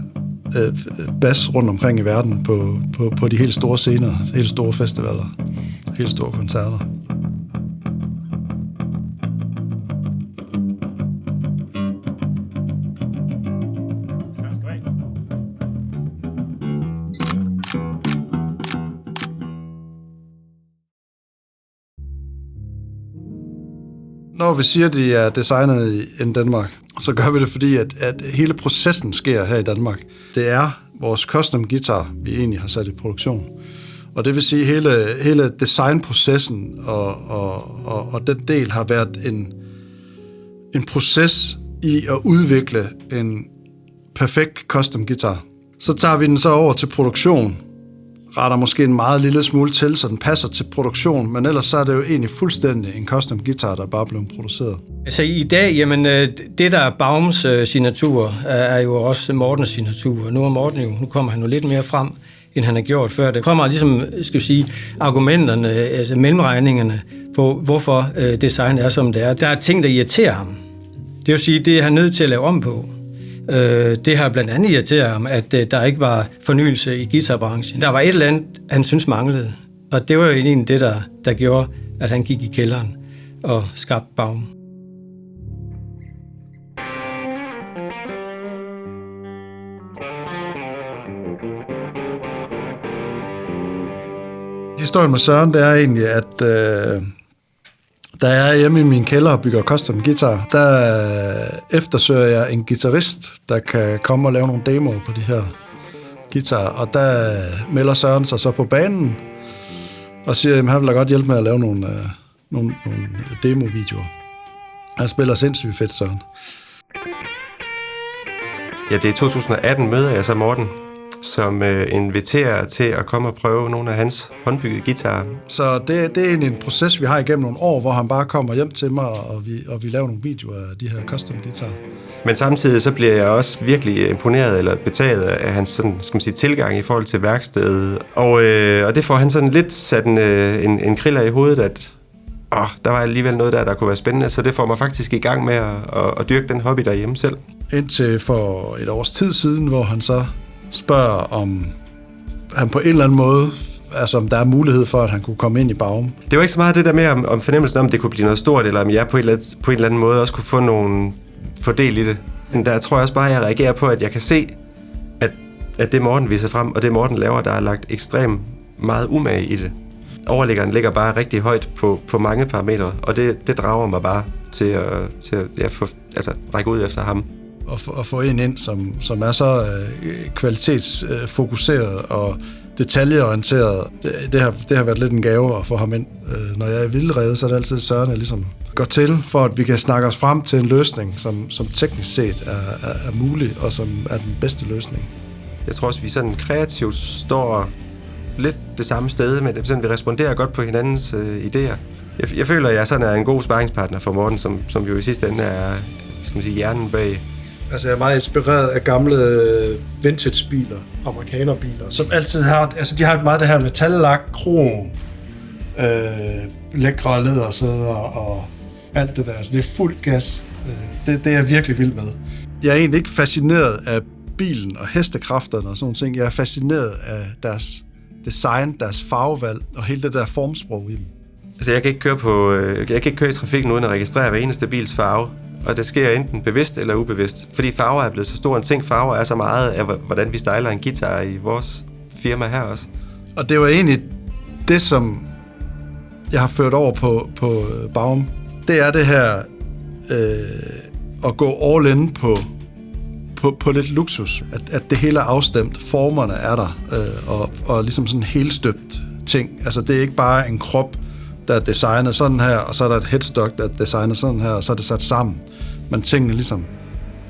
bass rundt omkring i verden på de helt store scener, helt store festivaler, helt store koncerter. Når vi siger, at de er designet i Danmark, så gør vi det, fordi at hele processen sker her i Danmark. Det er vores custom guitar, vi egentlig har sat i produktion. Og det vil sige, hele designprocessen og den del har været en proces i at udvikle en perfekt custom guitar. Så tager vi den så over til produktion, retter måske en meget lille smule til, så den passer til produktion, men ellers så er det jo egentlig fuldstændig en custom guitar, der er bare blevet produceret. Altså i dag, jamen det der er Baums signatur, er jo også Mortens signatur. Nu kommer han jo lidt mere frem, end han har gjort før. Det kommer ligesom, skal vi sige, argumenterne, altså mellemregningerne på, hvorfor design er, som det er. Der er ting, der irriterer ham. Det vil sige, det er han nødt til at lave om på. Det har blandt andet irriteret ham, at der ikke var fornyelse i guitarbranchen. Der var et eller andet, han synes manglede, og det var jo egentlig det, der gjorde, at han gik i kælderen og skabte Baum. Historien med Søren, det er egentlig, at da jeg er hjemme i min kælder og bygger custom guitar, der eftersøger jeg en guitarist, der kan komme og lave nogle demoer på de her guitarer. Og der melder Søren sig så på banen og siger, at han vil da godt hjælpe med at lave nogle demo-videoer. Han spiller sindssygt fedt, Søren. Ja, det er 2018 møder jeg så Morten, som inviterer til at komme og prøve nogle af hans håndbyggede guitarer. Så det er egentlig en proces, vi har igennem nogle år, hvor han bare kommer hjem til mig, og vi laver nogle videoer af de her custom guitarer. Men samtidig så bliver jeg også virkelig imponeret eller betaget af hans sådan, skal man sige, tilgang i forhold til værkstedet. Og det får han sådan lidt sat en kriller i hovedet, at der var alligevel noget der kunne være spændende, så det får mig faktisk i gang med at dyrke den hobby derhjemme selv. Indtil for et års tid siden, hvor han så spørger, om han på en eller anden måde, altså om der er mulighed for, at han kunne komme ind i Baum. Det var ikke så meget det der med om fornemmelsen om, det kunne blive noget stort, eller om jeg på en eller anden måde også kunne få nogle fordel i det. Men der tror jeg også bare, at jeg reagerer på, at jeg kan se, at det Morten viser frem, og det Morten laver, der er lagt ekstremt meget umage i det. Overliggeren ligger bare rigtig højt på mange parametre, og det drager mig bare til at række ud efter ham. At få en ind, som er så kvalitetsfokuseret og detaljeorienteret. Det har været lidt en gave at få ham ind. Når jeg er i Vildrede, så er det altid Søren, jeg ligesom går til, for at vi kan snakke os frem til en løsning, som teknisk set er mulig, og som er den bedste løsning. Jeg tror også, vi sådan kreativt står lidt det samme sted, men vi responderer godt på hinandens idéer. Jeg føler, at jeg sådan er en god sparringspartner for Morten, som jo i sidste ende er, skal man sige, hjernen bag. Altså jeg er meget inspireret af gamle vintage-biler, amerikanerbiler, som altid har, altså de har meget det her metallak, krom, lækre lædersæder og alt det der. Altså det er fuld gas. Det er jeg virkelig vild med. Jeg er egentlig ikke fascineret af bilen og hestekræfterne og sådan ting. Jeg er fascineret af deres design, deres farvevalg og hele det der formsprog i dem. Altså jeg kan ikke køre i trafikken uden at registrere hver eneste bils farve. Og det sker enten bevidst eller ubevidst. Fordi farver er blevet så stor en ting. Farver er så meget af, hvordan vi styler en guitar i vores firma her også. Og det var egentlig det, som jeg har ført over på Baum, det er det her at gå all in på lidt luksus. At det hele er afstemt, formerne er der, og ligesom sådan en helstøbt ting. Altså det er ikke bare en krop, der er designet sådan her, og så er der et headstock, der er designet sådan her, og så er det sat sammen. Men tingene ligesom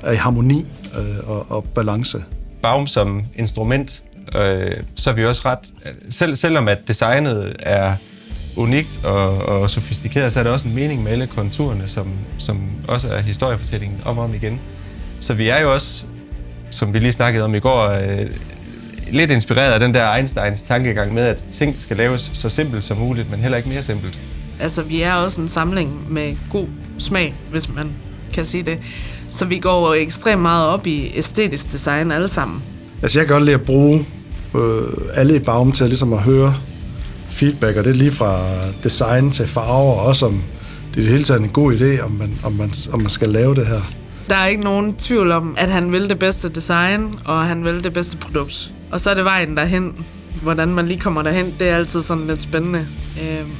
er i harmoni og balance. Baum som instrument, så er vi også ret... Selvom at designet er unikt og sofistikeret, så er der også en mening med alle konturerne, som også er historiefortællingen om og om igen. Så vi er jo også, som vi lige snakkede om i går, lidt inspireret af den der Einsteins tankegang med, at ting skal laves så simpelt som muligt, men heller ikke mere simpelt. Altså, vi er også en samling med god smag, hvis man kan sige det. Så vi går ekstremt meget op i æstetisk design alle sammen. Altså, jeg kan godt lide at bruge alle i Baum til ligesom at høre feedback, og det er lige fra design til farver, og også om det er det hele taget en god idé, om man skal lave det her. Der er ikke nogen tvivl om, at han vil det bedste design, og han vil det bedste produkt. Og så er det vejen derhen. Hvordan man lige kommer derhen, det er altid sådan lidt spændende.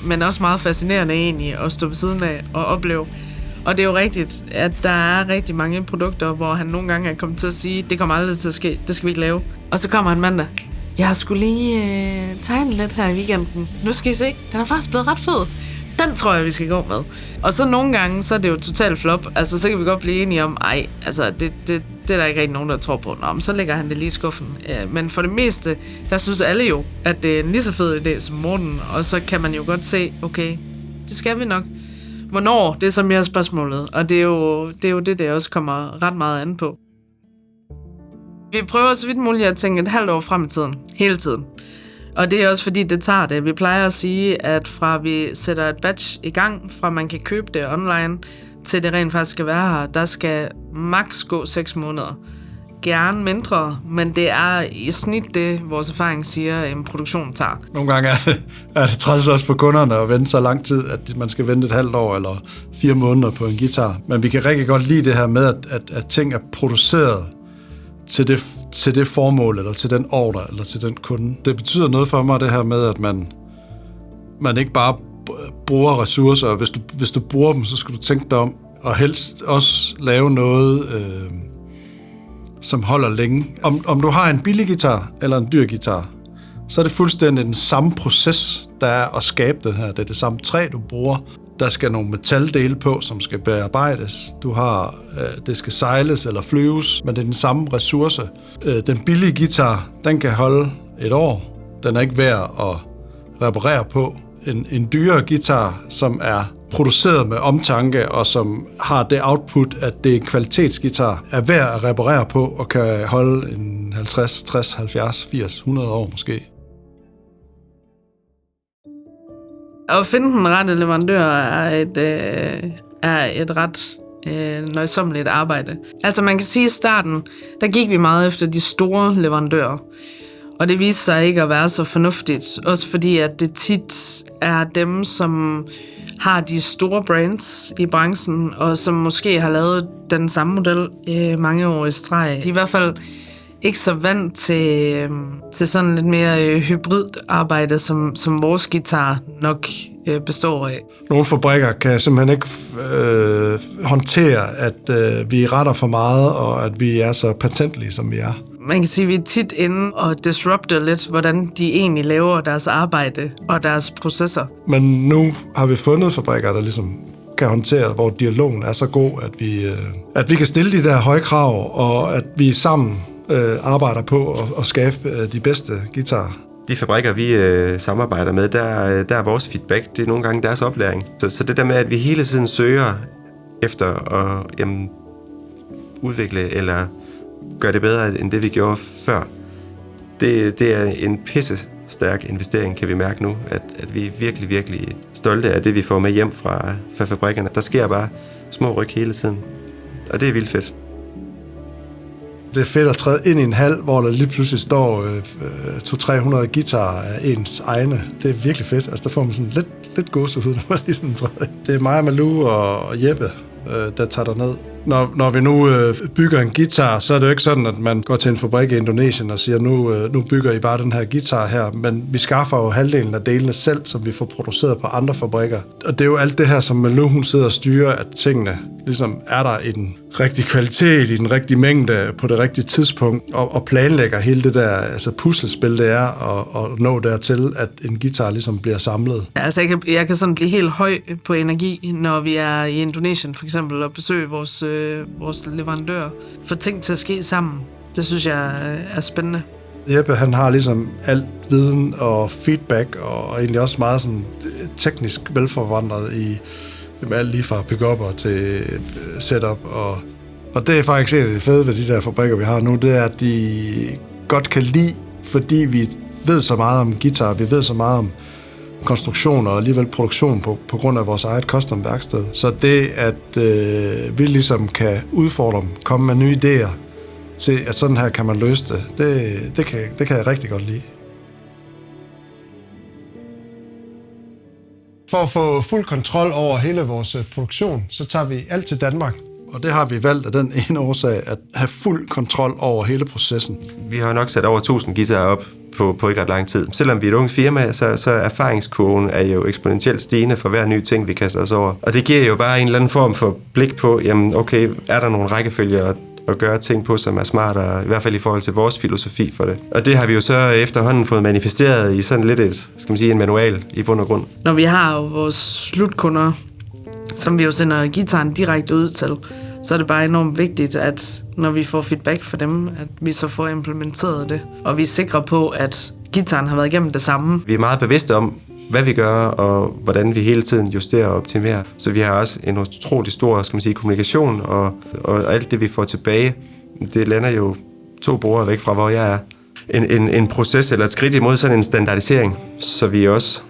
Men også meget fascinerende egentlig at stå ved siden af og opleve. Og det er jo rigtigt, at der er rigtig mange produkter, hvor han nogle gange er kommet til at sige, det kommer aldrig til at ske, det skal vi ikke lave. Og så kommer han mandag. Jeg har skulle lige tegne lidt her i weekenden. Nu skal I se, den er faktisk blevet ret fed. Den tror jeg, vi skal gå med. Og så nogle gange, så er det jo totalt flop. Altså, så kan vi godt blive enige om, altså, det er der ikke rigtig nogen, der tror på. Nå, men så lægger han det lige i skuffen. Men for det meste, der synes alle jo, at det er en lige så fed idé som Morten. Og så kan man jo godt se, okay, det skal vi nok. Hvornår, det er så mere spørgsmålet. Og det er jo det også kommer ret meget an på. Vi prøver så vidt muligt at tænke et halvt år frem i tiden. Hele tiden. Og det er også fordi, det tager det. Vi plejer at sige, at fra vi sætter et batch i gang, fra man kan købe det online, til det rent faktisk skal være her, der skal maks gå 6 måneder. Gerne mindre, men det er i snit det, vores erfaring siger, en produktion tager. Nogle gange er det træls også for kunderne at vente så lang tid, at man skal vente et halvt år eller 4 måneder på en guitar. Men vi kan rigtig godt lide det her med, at ting er produceret til det formål, eller til den ordre, eller til den kunde. Det betyder noget for mig, det her med, at man ikke bare bruger ressourcer, og hvis du bruger dem, så skal du tænke dig om, og helst også lave noget, som holder længe. Om du har en billig guitar, eller en dyr guitar, så er det fuldstændig den samme proces, der er at skabe den her. Det er det samme træ, du bruger. Der skal nogle metaldele på, som skal bearbejdes. Det skal sejles eller flyves, men det er den samme ressource. Den billige guitar, den kan holde et år. Den er ikke værd at reparere på. En dyrere guitar, som er produceret med omtanke, og som har det output, at det er en kvalitetsguitar, er værd at reparere på, og kan holde en 50, 60, 70, 80, 100 år måske. At finde den rette leverandør er et ret nøjsommeligt arbejde. Altså man kan sige, at i starten, der gik vi meget efter de store leverandører. Og det viste sig ikke at være så fornuftigt. Også fordi, at det tit er dem, som har de store brands i branchen, og som måske har lavet den samme model mange år i streg. De er i hvert fald ikke så vant til sådan lidt mere hybrid arbejde, som vores guitar nok består af. Nogle fabrikker kan simpelthen ikke håndtere, at vi retter for meget, og at vi er så patentlige, som vi er. Man kan sige, at vi er tit inde og disrupter lidt, hvordan de egentlig laver deres arbejde og deres processer. Men nu har vi fundet fabrikker, der ligesom kan håndtere, hvor dialogen er så god, at vi kan stille de der høje krav, og at vi sammen arbejder på at skabe de bedste guitarer. De fabrikker, vi samarbejder med, der er vores feedback, det er nogle gange deres oplæring. Så det der med, at vi hele tiden søger efter at udvikle eller gøre det bedre, end det vi gjorde før, det er en pisse stærk investering, kan vi mærke nu, at vi er virkelig, virkelig stolte af det, vi får med hjem fra fabrikkerne. Der sker bare små ryk hele tiden, og det er vildt fedt. Det er fedt at træde ind i en hal, hvor der lige pludselig står 200-300 guitarer af ens egne. Det er virkelig fedt. Altså, der får man sådan lidt gåsehud, når man lige sådan træder ind. Det er mig, Malou og Jeppe, der tager derned når vi nu bygger en guitar, så er det jo ikke sådan, at man går til en fabrik i Indonesien og siger, nu bygger I bare den her guitar her, men vi skaffer jo halvdelen af delene selv, som vi får produceret på andre fabrikker. Og det er jo alt det her, som Malou, hun sidder og styrer, at tingene ligesom er der i den rigtige kvalitet, i den rigtige mængde, på det rigtige tidspunkt, og planlægger hele det der puslespil, det er at nå dertil, at en guitar ligesom bliver samlet. Ja, altså jeg kan sådan blive helt høj på energi, når vi er i Indonesien for eksempel, og besøge vores leverandør. For ting til at ske sammen, det synes jeg er spændende. Jeppe, han har ligesom alt viden og feedback, og egentlig også meget sådan teknisk velforvandret i alt lige fra pick-up'er til setup. Og det er faktisk en af de fede ved de der fabrikker, vi har nu, det er, at de godt kan lide, fordi vi ved så meget om guitar, vi ved så meget om konstruktion og alligevel produktion på grund af vores eget custom værksted. Så det, at vi ligesom kan udfordre dem, komme med nye idéer til, at sådan her kan man løse det kan jeg rigtig godt lide. For at få fuld kontrol over hele vores produktion, så tager vi alt til Danmark. Og det har vi valgt af den ene årsag, at have fuld kontrol over hele processen. Vi har nok sat over 1000 guitarer op på ikke ret lang tid. Selvom vi er et ungt firma, så erfaringskurven er jo eksponentielt stigende for hver ny ting, vi kaster os over. Og det giver jo bare en eller anden form for blik på, jamen okay, er der nogle rækkefølger at gøre ting på, som er smartere, i hvert fald i forhold til vores filosofi for det. Og det har vi jo så efterhånden fået manifesteret i sådan lidt en manual i bund og grund. Når vi har jo vores slutkunder, som vi jo sender guitaren direkte ud til, så er det bare enormt vigtigt, at når vi får feedback fra dem, at vi så får implementeret det. Og vi er sikre på, at guitaren har været igennem det samme. Vi er meget bevidste om, hvad vi gør, og hvordan vi hele tiden justerer og optimerer. Så vi har også en utrolig stor, kommunikation, og alt det, vi får tilbage, det lander jo 2 borde væk fra, hvor jeg er. En proces eller et skridt imod sådan en standardisering, så vi også,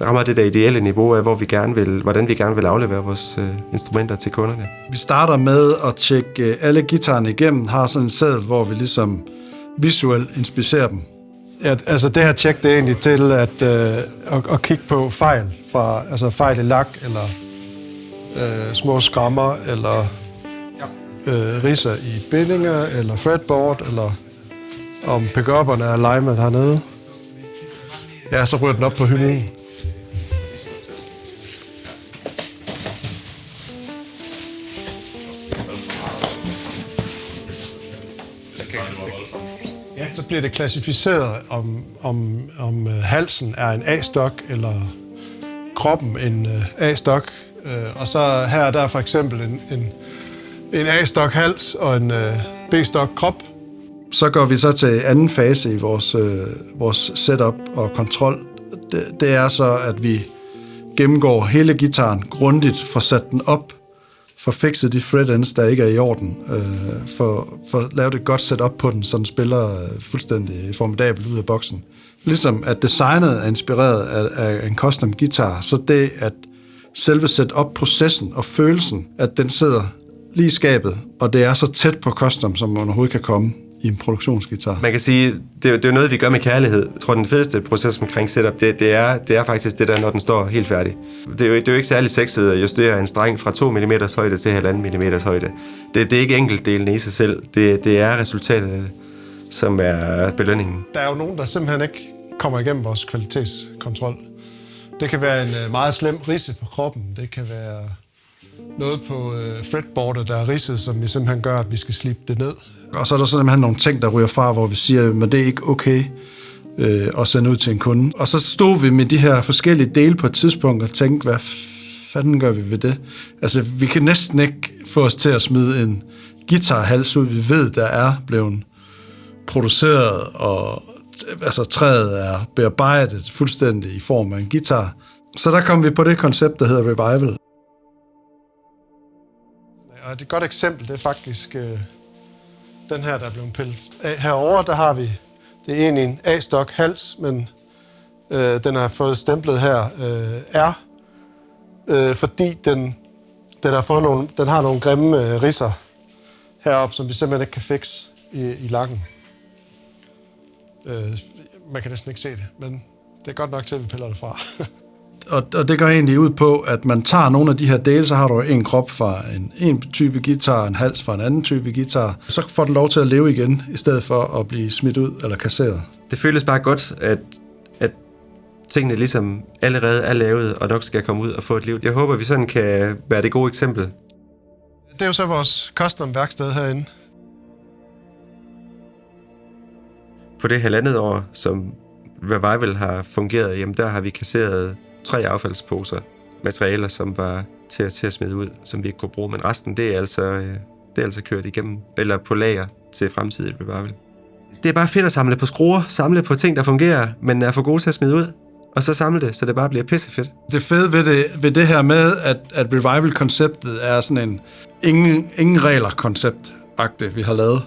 rammer det der ideelle niveau af, hvordan vi gerne vil aflevere vores instrumenter til kunderne. Vi starter med at tjekke alle guitarerne igennem, har sådan en seddel, hvor vi ligesom visuelt inspicerer dem. Ja, altså det her tjek, det er egentlig til at kigge på fejl, fejl i lak, eller små skrammer, eller ridser i bindinger, eller fretboard, eller om pick-upperne er alignment hernede. Ja, så ryger den op på hylden. Ja, så bliver det klassificeret, om halsen er en A-stok, eller kroppen en A-stok. Og så her der er for eksempel en A-stok hals og en B-stok krop. Så går vi så til anden fase i vores setup og kontrol. Det er så, at vi gennemgår hele guitaren grundigt, får sat den op, får fikset de fret ends, der ikke er i orden, for lavet et godt setup på den, så den spiller fuldstændig formidabelt ud af boksen. Ligesom at designet er inspireret af en custom guitar, så det at selve setup-processen og følelsen, at den sidder lige i skabet, og det er så tæt på custom, som man overhovedet kan komme i en produktionsguitar. Man kan sige, det er noget, vi gør med kærlighed. Jeg tror, den fedeste proces omkring setup, det er faktisk det der, når den står helt færdig. Det er jo ikke særlig sexet at justere en streng fra 2 mm højde til 1,5 mm højde. Det er ikke enkeltdelene i sig selv. Det er resultatet af det, som er belønningen. Der er jo nogen, der simpelthen ikke kommer igennem vores kvalitetskontrol. Det kan være en meget slem ridse på kroppen. Det kan være noget på fretboardet, der er ridset, som vi simpelthen gør, at vi skal slippe det ned. Og så er der simpelthen nogle ting, der ryger fra, hvor vi siger, at det er ikke okay at sende ud til en kunde. Og så stod vi med de her forskellige dele på et tidspunkt og tænkte, hvad fanden gør vi ved det? Altså, vi kan næsten ikke få os til at smide en guitarhals ud. Vi ved, der er blevet produceret, og altså, træet er bearbejdet fuldstændig i form af en guitar. Så der kom vi på det koncept, der hedder Revival. Og et godt eksempel, det er faktisk den her, der er blevet pillet af. Herovre, der har vi, det er egentlig en A-stok hals, men den har fået stemplet her R, fordi den har nogle grimme ridser heroppe, som vi simpelthen ikke kan fikse i lakken. Man kan næsten ikke se det, men det er godt nok til, at vi piller det fra. Og det går egentlig ud på, at man tager nogle af de her dele, så har du en krop fra en type guitar, en hals fra en anden type guitar. Så får den lov til at leve igen, i stedet for at blive smidt ud eller kasseret. Det føles bare godt, at tingene ligesom allerede er lavet, og nok skal komme ud og få et liv. Jeg håber, vi sådan kan være det gode eksempel. Det er jo så vores custom-værksted herinde. På det 1,5 år, som Revival har fungeret, jamen der har vi kasseret 3 affaldsposer, materialer, som var til at smide ud, som vi ikke kunne bruge, men resten, det er altså kørt igennem, eller på lager til fremtidigt Revival. Det er bare fedt at samle på skruer, samle på ting, der fungerer, men er for gode til at smide ud, og så samle det, så det bare bliver pissefedt. Det fede ved det her med, at Revival-konceptet er sådan en ingen regler-koncept, vi har lavet.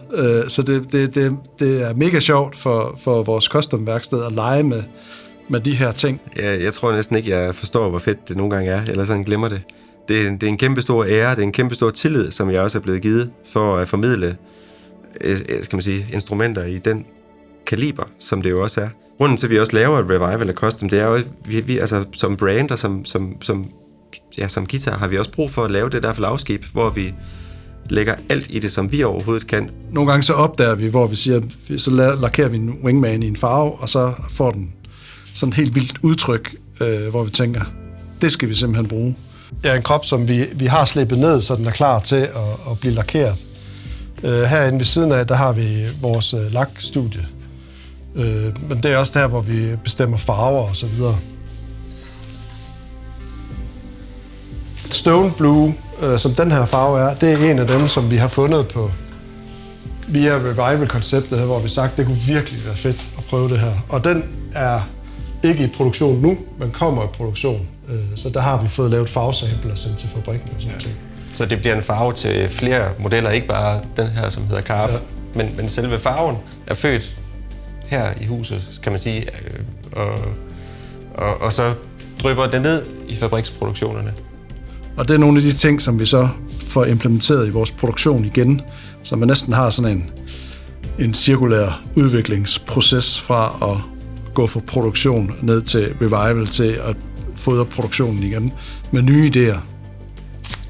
Så det er mega sjovt for vores custom-værksted at lege med de her ting. Jeg tror næsten ikke, jeg forstår, hvor fedt det nogle gange er, eller sådan glemmer det. Det er en kæmpe stor ære, det er en kæmpe stor tillid, som jeg også er blevet givet for at formidle skal man sige, instrumenter i den kaliber, som det jo også er. Grunden til, at vi også laver et Revival eller Custom, det er jo, vi altså som brand og som guitar har vi også brug for at lave det der flagskib, hvor vi lægger alt i det, som vi overhovedet kan. Nogle gange så opdager vi, hvor vi siger, så lakerer vi en wingman i en farve, og så får den sådan et helt vildt udtryk, hvor vi tænker, det skal vi simpelthen bruge. Ja, en krop, som vi har slæbet ned, så den er klar til at blive lakeret. Herinde ved siden af, der har vi vores lakstudie. Men det er også der, hvor vi bestemmer farver og så videre. Stone Blue, som den her farve er, det er en af dem, som vi har fundet på via Revival-konceptet her, hvor vi sagt, det kunne virkelig være fedt at prøve det her. Og den er ikke i produktion nu, men kommer i produktion. Så der har vi fået lavet farvesampler og sendt til fabrikken og sådan noget. Så det bliver en farve til flere modeller, ikke bare den her, som hedder Carve, men selve farven er født her i huset, kan man sige, og så drypper det ned i fabriksproduktionerne. Og det er nogle af de ting, som vi så får implementeret i vores produktion igen, så man næsten har sådan en cirkulær udviklingsproces fra at gå fra produktion ned til Revival til at fodre produktionen igen med nye idéer.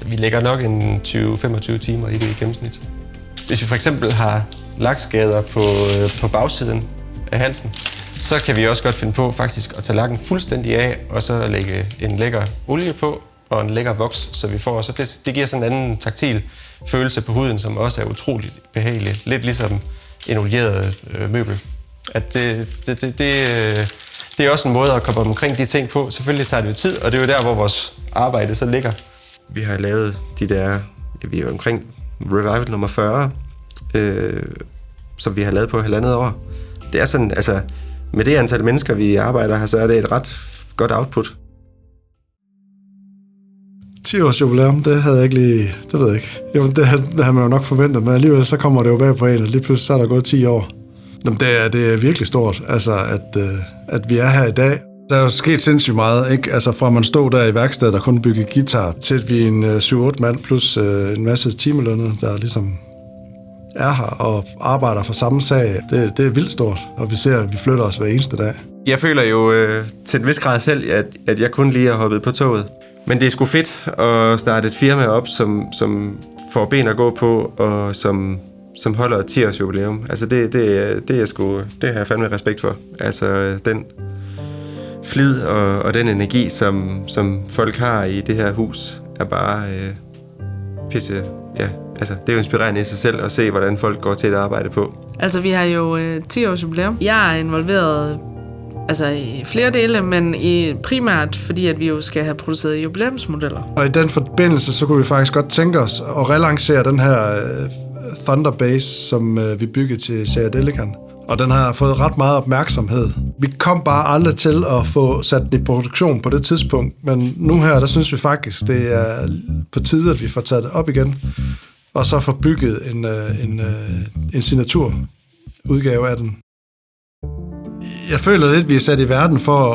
Vi lægger nok en 20-25 timer i det i gennemsnit. Hvis vi for eksempel har lakskader på bagsiden af halsen, så kan vi også godt finde på faktisk at tage lakken fuldstændig af, og så lægge en lækker olie på og en lækker voks, så vi får så det giver sådan en anden taktil følelse på huden, som også er utroligt behagelig. Lidt ligesom en olieret møbel. At det er også en måde at komme omkring de ting på. Selvfølgelig tager det jo tid, og det er jo der, hvor vores arbejde så ligger. Vi har lavet de der, vi er omkring Revival nummer 40, som vi har lavet på 1,5 år. Det er sådan, altså med det antal mennesker, vi arbejder her, så er det et ret godt output. 10-års jubilæum, det havde jeg ikke lige, det ved jeg ikke. Jo, det havde man jo nok forventet, men alligevel så kommer det jo bag på en, og lige pludselig så er der gået 10 år. Jamen, det er virkelig stort, altså at vi er her i dag. Der er jo sket sindssygt meget, ikke? Altså fra man stod der i værkstedet, der kun byggede guitar, til vi er en 7-8 mand plus en masse timelønnede, der ligesom er her og arbejder for samme sag. Det er vildt stort, og vi ser, at vi flytter os hver eneste dag. Jeg føler jo til en vis grad selv, at jeg kun lige har hoppet på toget. Men det er sgu fedt at starte et firma op, som får ben at gå på, og som holder et 10-års jubilæum. Altså det har jeg fandme respekt for. Altså den flid og den energi, som folk har i det her hus, er bare pisse. Ja, altså det er jo inspirerende i sig selv at se, hvordan folk går til at arbejde på. Altså vi har jo 10-års jubilæum. Jeg er involveret i flere dele, men primært fordi, at vi jo skal have produceret jubilæumsmodeller. Og i den forbindelse, så kunne vi faktisk godt tænke os at relancere den her Thunder Bass, som vi byggede til Serie Delican. Og den har fået ret meget opmærksomhed. Vi kom bare aldrig til at få sat den i produktion på det tidspunkt, men nu her, der synes vi faktisk, det er på tide, at vi får taget det op igen, og så får bygget en signaturudgave af den. Jeg føler lidt, at vi er sat i verden for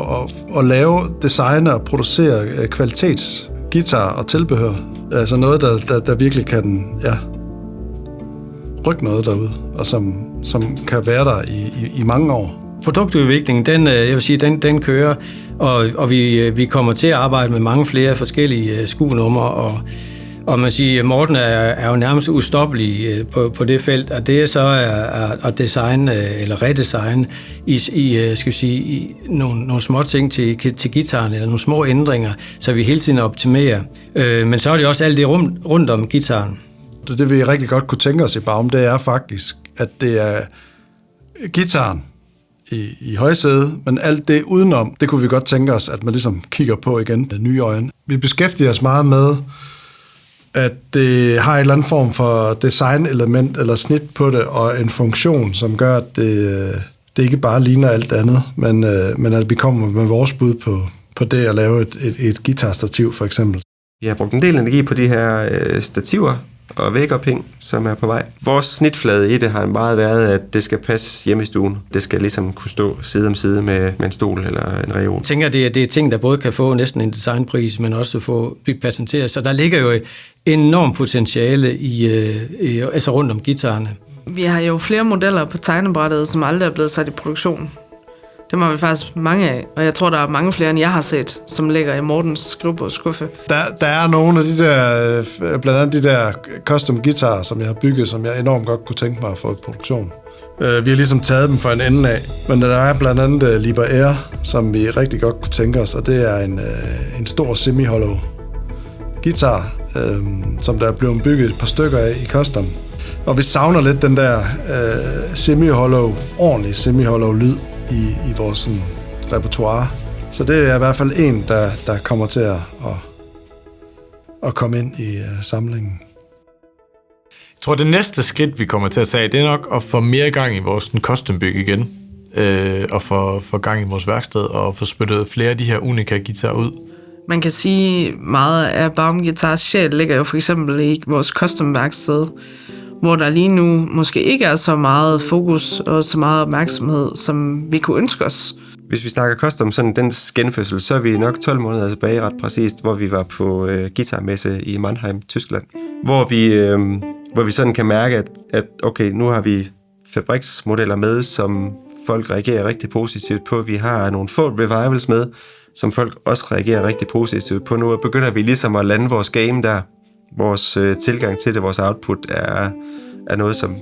at lave, designe og producere kvalitetsguitar og tilbehør. Altså noget, der virkelig kan rykke noget derude, og som kan være der i mange år. produktudviklingen, den kører, og vi kommer til at arbejde med mange flere forskellige SKU-numre, og man siger, Morten er jo nærmest ustoppelig på det felt, og det så er at designe eller redesigne i nogle små ting til gitaren, eller nogle små ændringer, så vi hele tiden optimerer. Men så er det også alt det rundt om gitaren. Det vi rigtig godt kunne tænke os i Baum, det er faktisk, at det er gitaren i højsædet, men alt det udenom, det kunne vi godt tænke os, at man ligesom kigger på igen med nye øjne. Vi beskæftiger os meget med, at det har en eller anden form for designelement eller snit på det, og en funktion, som gør, at det ikke bare ligner alt andet, men at vi kommer med vores bud på det at lave et guitarstativ for eksempel. Vi har brugt en del energi på de her stativer og vægophæng, som er på vej. Vores snitflade i det har meget været, at det skal passe hjemme i stuen. Det skal ligesom kunne stå side om side med en stol eller en reol. Jeg tænker, det er ting, der både kan få næsten en designpris, men også få blive patenteret. Så der ligger jo enormt potentiale altså rundt om guitarerne. Vi har jo flere modeller på tegnebrættet, som aldrig er blevet sat i produktion. Dem har vi faktisk mange af, og jeg tror, der er mange flere, end jeg har set, som ligger i Mortens skrivebordsskuffe. Der er nogle af de der, blandt andet de der custom guitarer, som jeg har bygget, som jeg enormt godt kunne tænke mig at få i produktion. Vi har ligesom taget dem fra en ende af, men der er blandt andet Liber Air, som vi rigtig godt kunne tænke os, og det er en stor semi-hollow guitar, som der er blevet bygget et par stykker af i custom. Og vi savner lidt den der semi-hollow, ordentlig semi-hollow lyd i vores sådan, repertoire. Så det er i hvert fald en, der kommer til at komme ind i samlingen. Jeg tror, det næste skridt, vi kommer til at sige, det er nok at få mere gang i vores custom-byg igen. Og få gang i vores værksted og få spyttet flere af de her unika guitarer ud. Man kan sige, meget af Baum Guitars sjæl ligger jo for eksempel i vores custom-værksted, hvor der lige nu måske ikke er så meget fokus og så meget opmærksomhed, som vi kunne ønske os. Hvis vi snakker custom, sådan den genfødsel, så er vi nok 12 måneder tilbage ret præcist, hvor vi var på guitarmesse i Mannheim, Tyskland, hvor vi sådan kan mærke, at okay, nu har vi fabriksmodeller med, som folk reagerer rigtig positivt på. Vi har nogle få revivals med, som folk også reagerer rigtig positivt på. Nu begynder vi ligesom at lande vores game der. Vores tilgang til det, vores output, er noget, som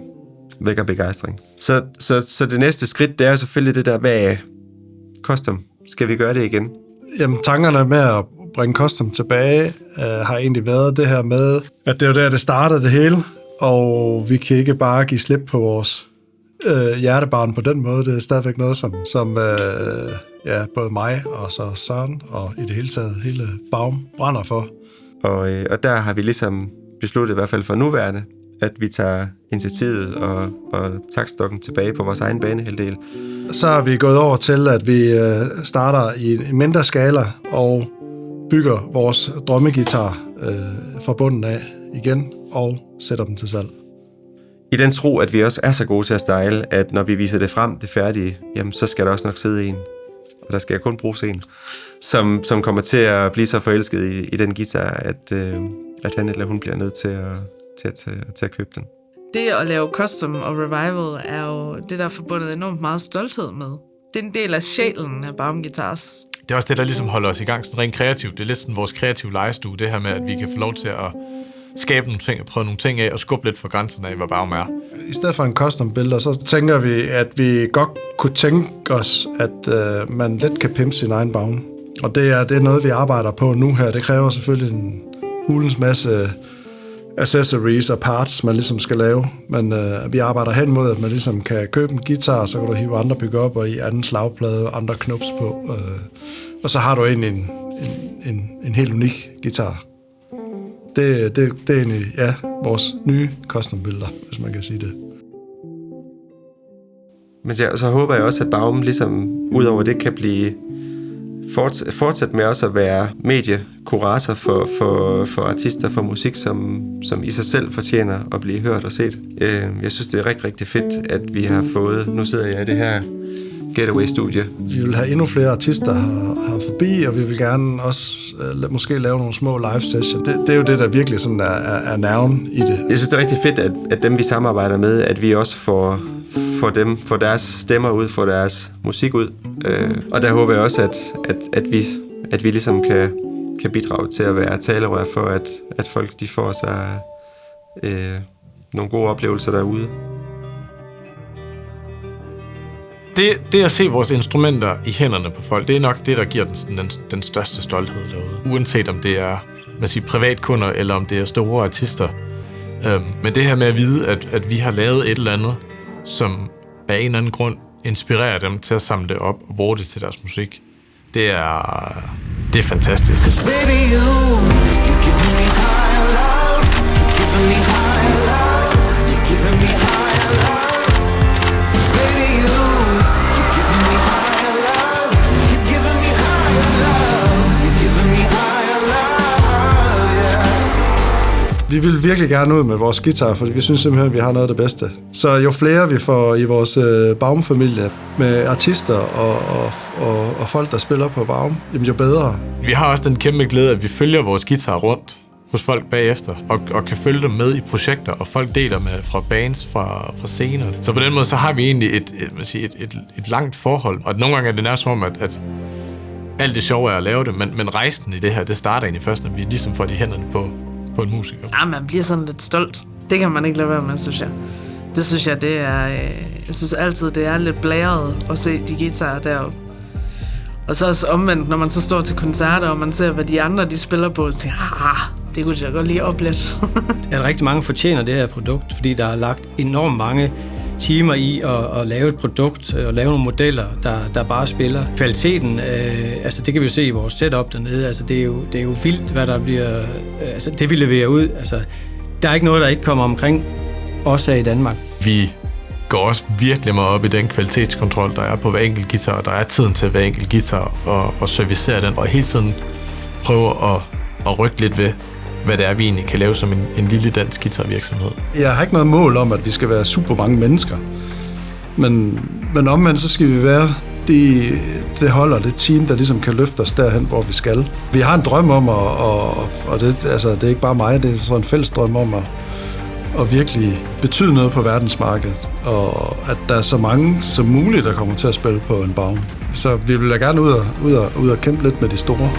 vækker begejstring. Så det næste skridt, det er selvfølgelig det der, hvad er custom? Skal vi gøre det igen? Jamen, tankerne med at bringe custom tilbage har egentlig været det her med, at det er jo der, det startede det hele, og vi kan ikke bare give slip på vores hjertebarn på den måde. Det er stadigvæk noget, som både mig og så Søren og i det hele taget hele Baum brænder for. Og der har vi ligesom besluttet, i hvert fald for nuværende, at vi tager initiativet og taktstokken tilbage på vores egen banehalvdel. Så er vi gået over til, at vi starter i en mindre skala og bygger vores drømmegitar fra bunden af igen og sætter dem til salg. I den tro, at vi også er så gode til at style, at når vi viser det frem, det færdige, jamen så skal der også nok sidde en. Og der skal jeg kun bruge en, som kommer til at blive så forelsket i den guitar, at han eller hun bliver nødt til at købe den. Det at lave custom og revival er jo det, der er forbundet enormt meget stolthed med. Det er en del af sjælen af Baum Guitars. Det er også det, der ligesom holder os i gang sådan rent kreativt. Det er lidt sådan vores kreative legestue, det her med, at vi kan få lov til at skabe nogle ting, prøve nogle ting af og skubbe lidt for grænserne af, hvad Baum er. I stedet for en custom builder, så tænker vi, at vi godt kunne tænke os, at man let kan pimpe sin egen Baum. Og det er noget, vi arbejder på nu her. Det kræver selvfølgelig en hulens masse accessories og parts, man ligesom skal lave. Men vi arbejder hen mod, at man ligesom kan købe en guitar, og så kan du hive andre bygge-up'er i anden slagplade, andre knops på. Og så har du egentlig en helt unik guitar. Det er egentlig, vores nye custom builder, hvis man kan sige det. Men så håber jeg også, at Baum ligesom udover det kan blive fortsat med også at være mediekurator for artister, for musik, som i sig selv fortjener at blive hørt og set. Jeg synes, det er rigtig, rigtig fedt, at vi har fået, nu sidder jeg i det her Getaway-studie. Vi vil have endnu flere artister her forbi, og vi vil gerne også måske lave nogle små live sessions. Det er jo det, der virkelig sådan er nerven i det. Jeg synes, det er rigtig fedt, at dem, vi samarbejder med, at vi også får deres stemmer ud, får deres musik ud. Og der håber jeg også, at vi ligesom kan bidrage til at være talerør for, at folk de får sig nogle gode oplevelser derude. Det at se vores instrumenter i hænderne på folk, det er nok det, der giver den største stolthed derude. Uanset om det er privatkunder, eller om det er store artister. Men det her med at vide, at vi har lavet et eller andet, som af en eller anden grund inspirerer dem til at samle det op og bruge det til deres musik, det er fantastisk. Baby, you're giving me higher love, you're giving me higher love, you're giving me higher love. Baby, you're giving me higher love, you're giving me higher love, you're giving me higher love, yeah. Vi vil virkelig gerne ud med vores guitar, fordi vi synes simpelthen, at vi har noget af det bedste. Så jo flere vi får i vores Baum-familie med artister og folk, der spiller på Baum, jo bedre. Vi har også den kæmpe glæde, at vi følger vores guitar rundt hos folk bagefter, og kan følge dem med i projekter, og folk deler med fra bands, fra scener. Så på den måde, så har vi egentlig et langt forhold, og nogle gange er det nærmest som om, at alt det sjove er at lave det, men rejsen i det her, det starter egentlig først, når vi ligesom får de hænderne på en musiker. Ja, man bliver sådan lidt stolt. Det kan man ikke lade være med, synes jeg. Det synes jeg, det er... Jeg synes altid, det er lidt blæret at se de guitarer deroppe. Og så også omvendt, når man så står til koncerter, og man ser, hvad de andre de spiller på, så tænker det kunne de da godt lige op lidt. At rigtig mange fortjener det her produkt, fordi der er lagt enormt mange timer i at lave et produkt og lave nogle modeller, der bare spiller. Kvaliteten, altså det kan vi jo se i vores setup dernede, altså det er jo vildt, hvad der bliver, altså det vi leverer ud. Altså, der er ikke noget, der ikke kommer omkring os her i Danmark. Vi går også virkelig meget op i den kvalitetskontrol, der er på hver enkelt guitar, der er tiden til hver enkelt guitar og servicere den, og hele tiden prøve at rykke lidt ved, hvad det er, vi egentlig kan lave som en lille dansk guitarvirksomhed. Jeg har ikke noget mål om, at vi skal være super mange mennesker, men omvendt så skal vi være det holder det team, der ligesom kan løfte os derhen, hvor vi skal. Vi har en drøm om, og det er ikke bare mig, det er sådan en fælles drøm om at virkelig betyde noget på verdensmarkedet, og at der er så mange som muligt, der kommer til at spille på en Baum. Så vi vil da gerne ud og kæmpe lidt med de store.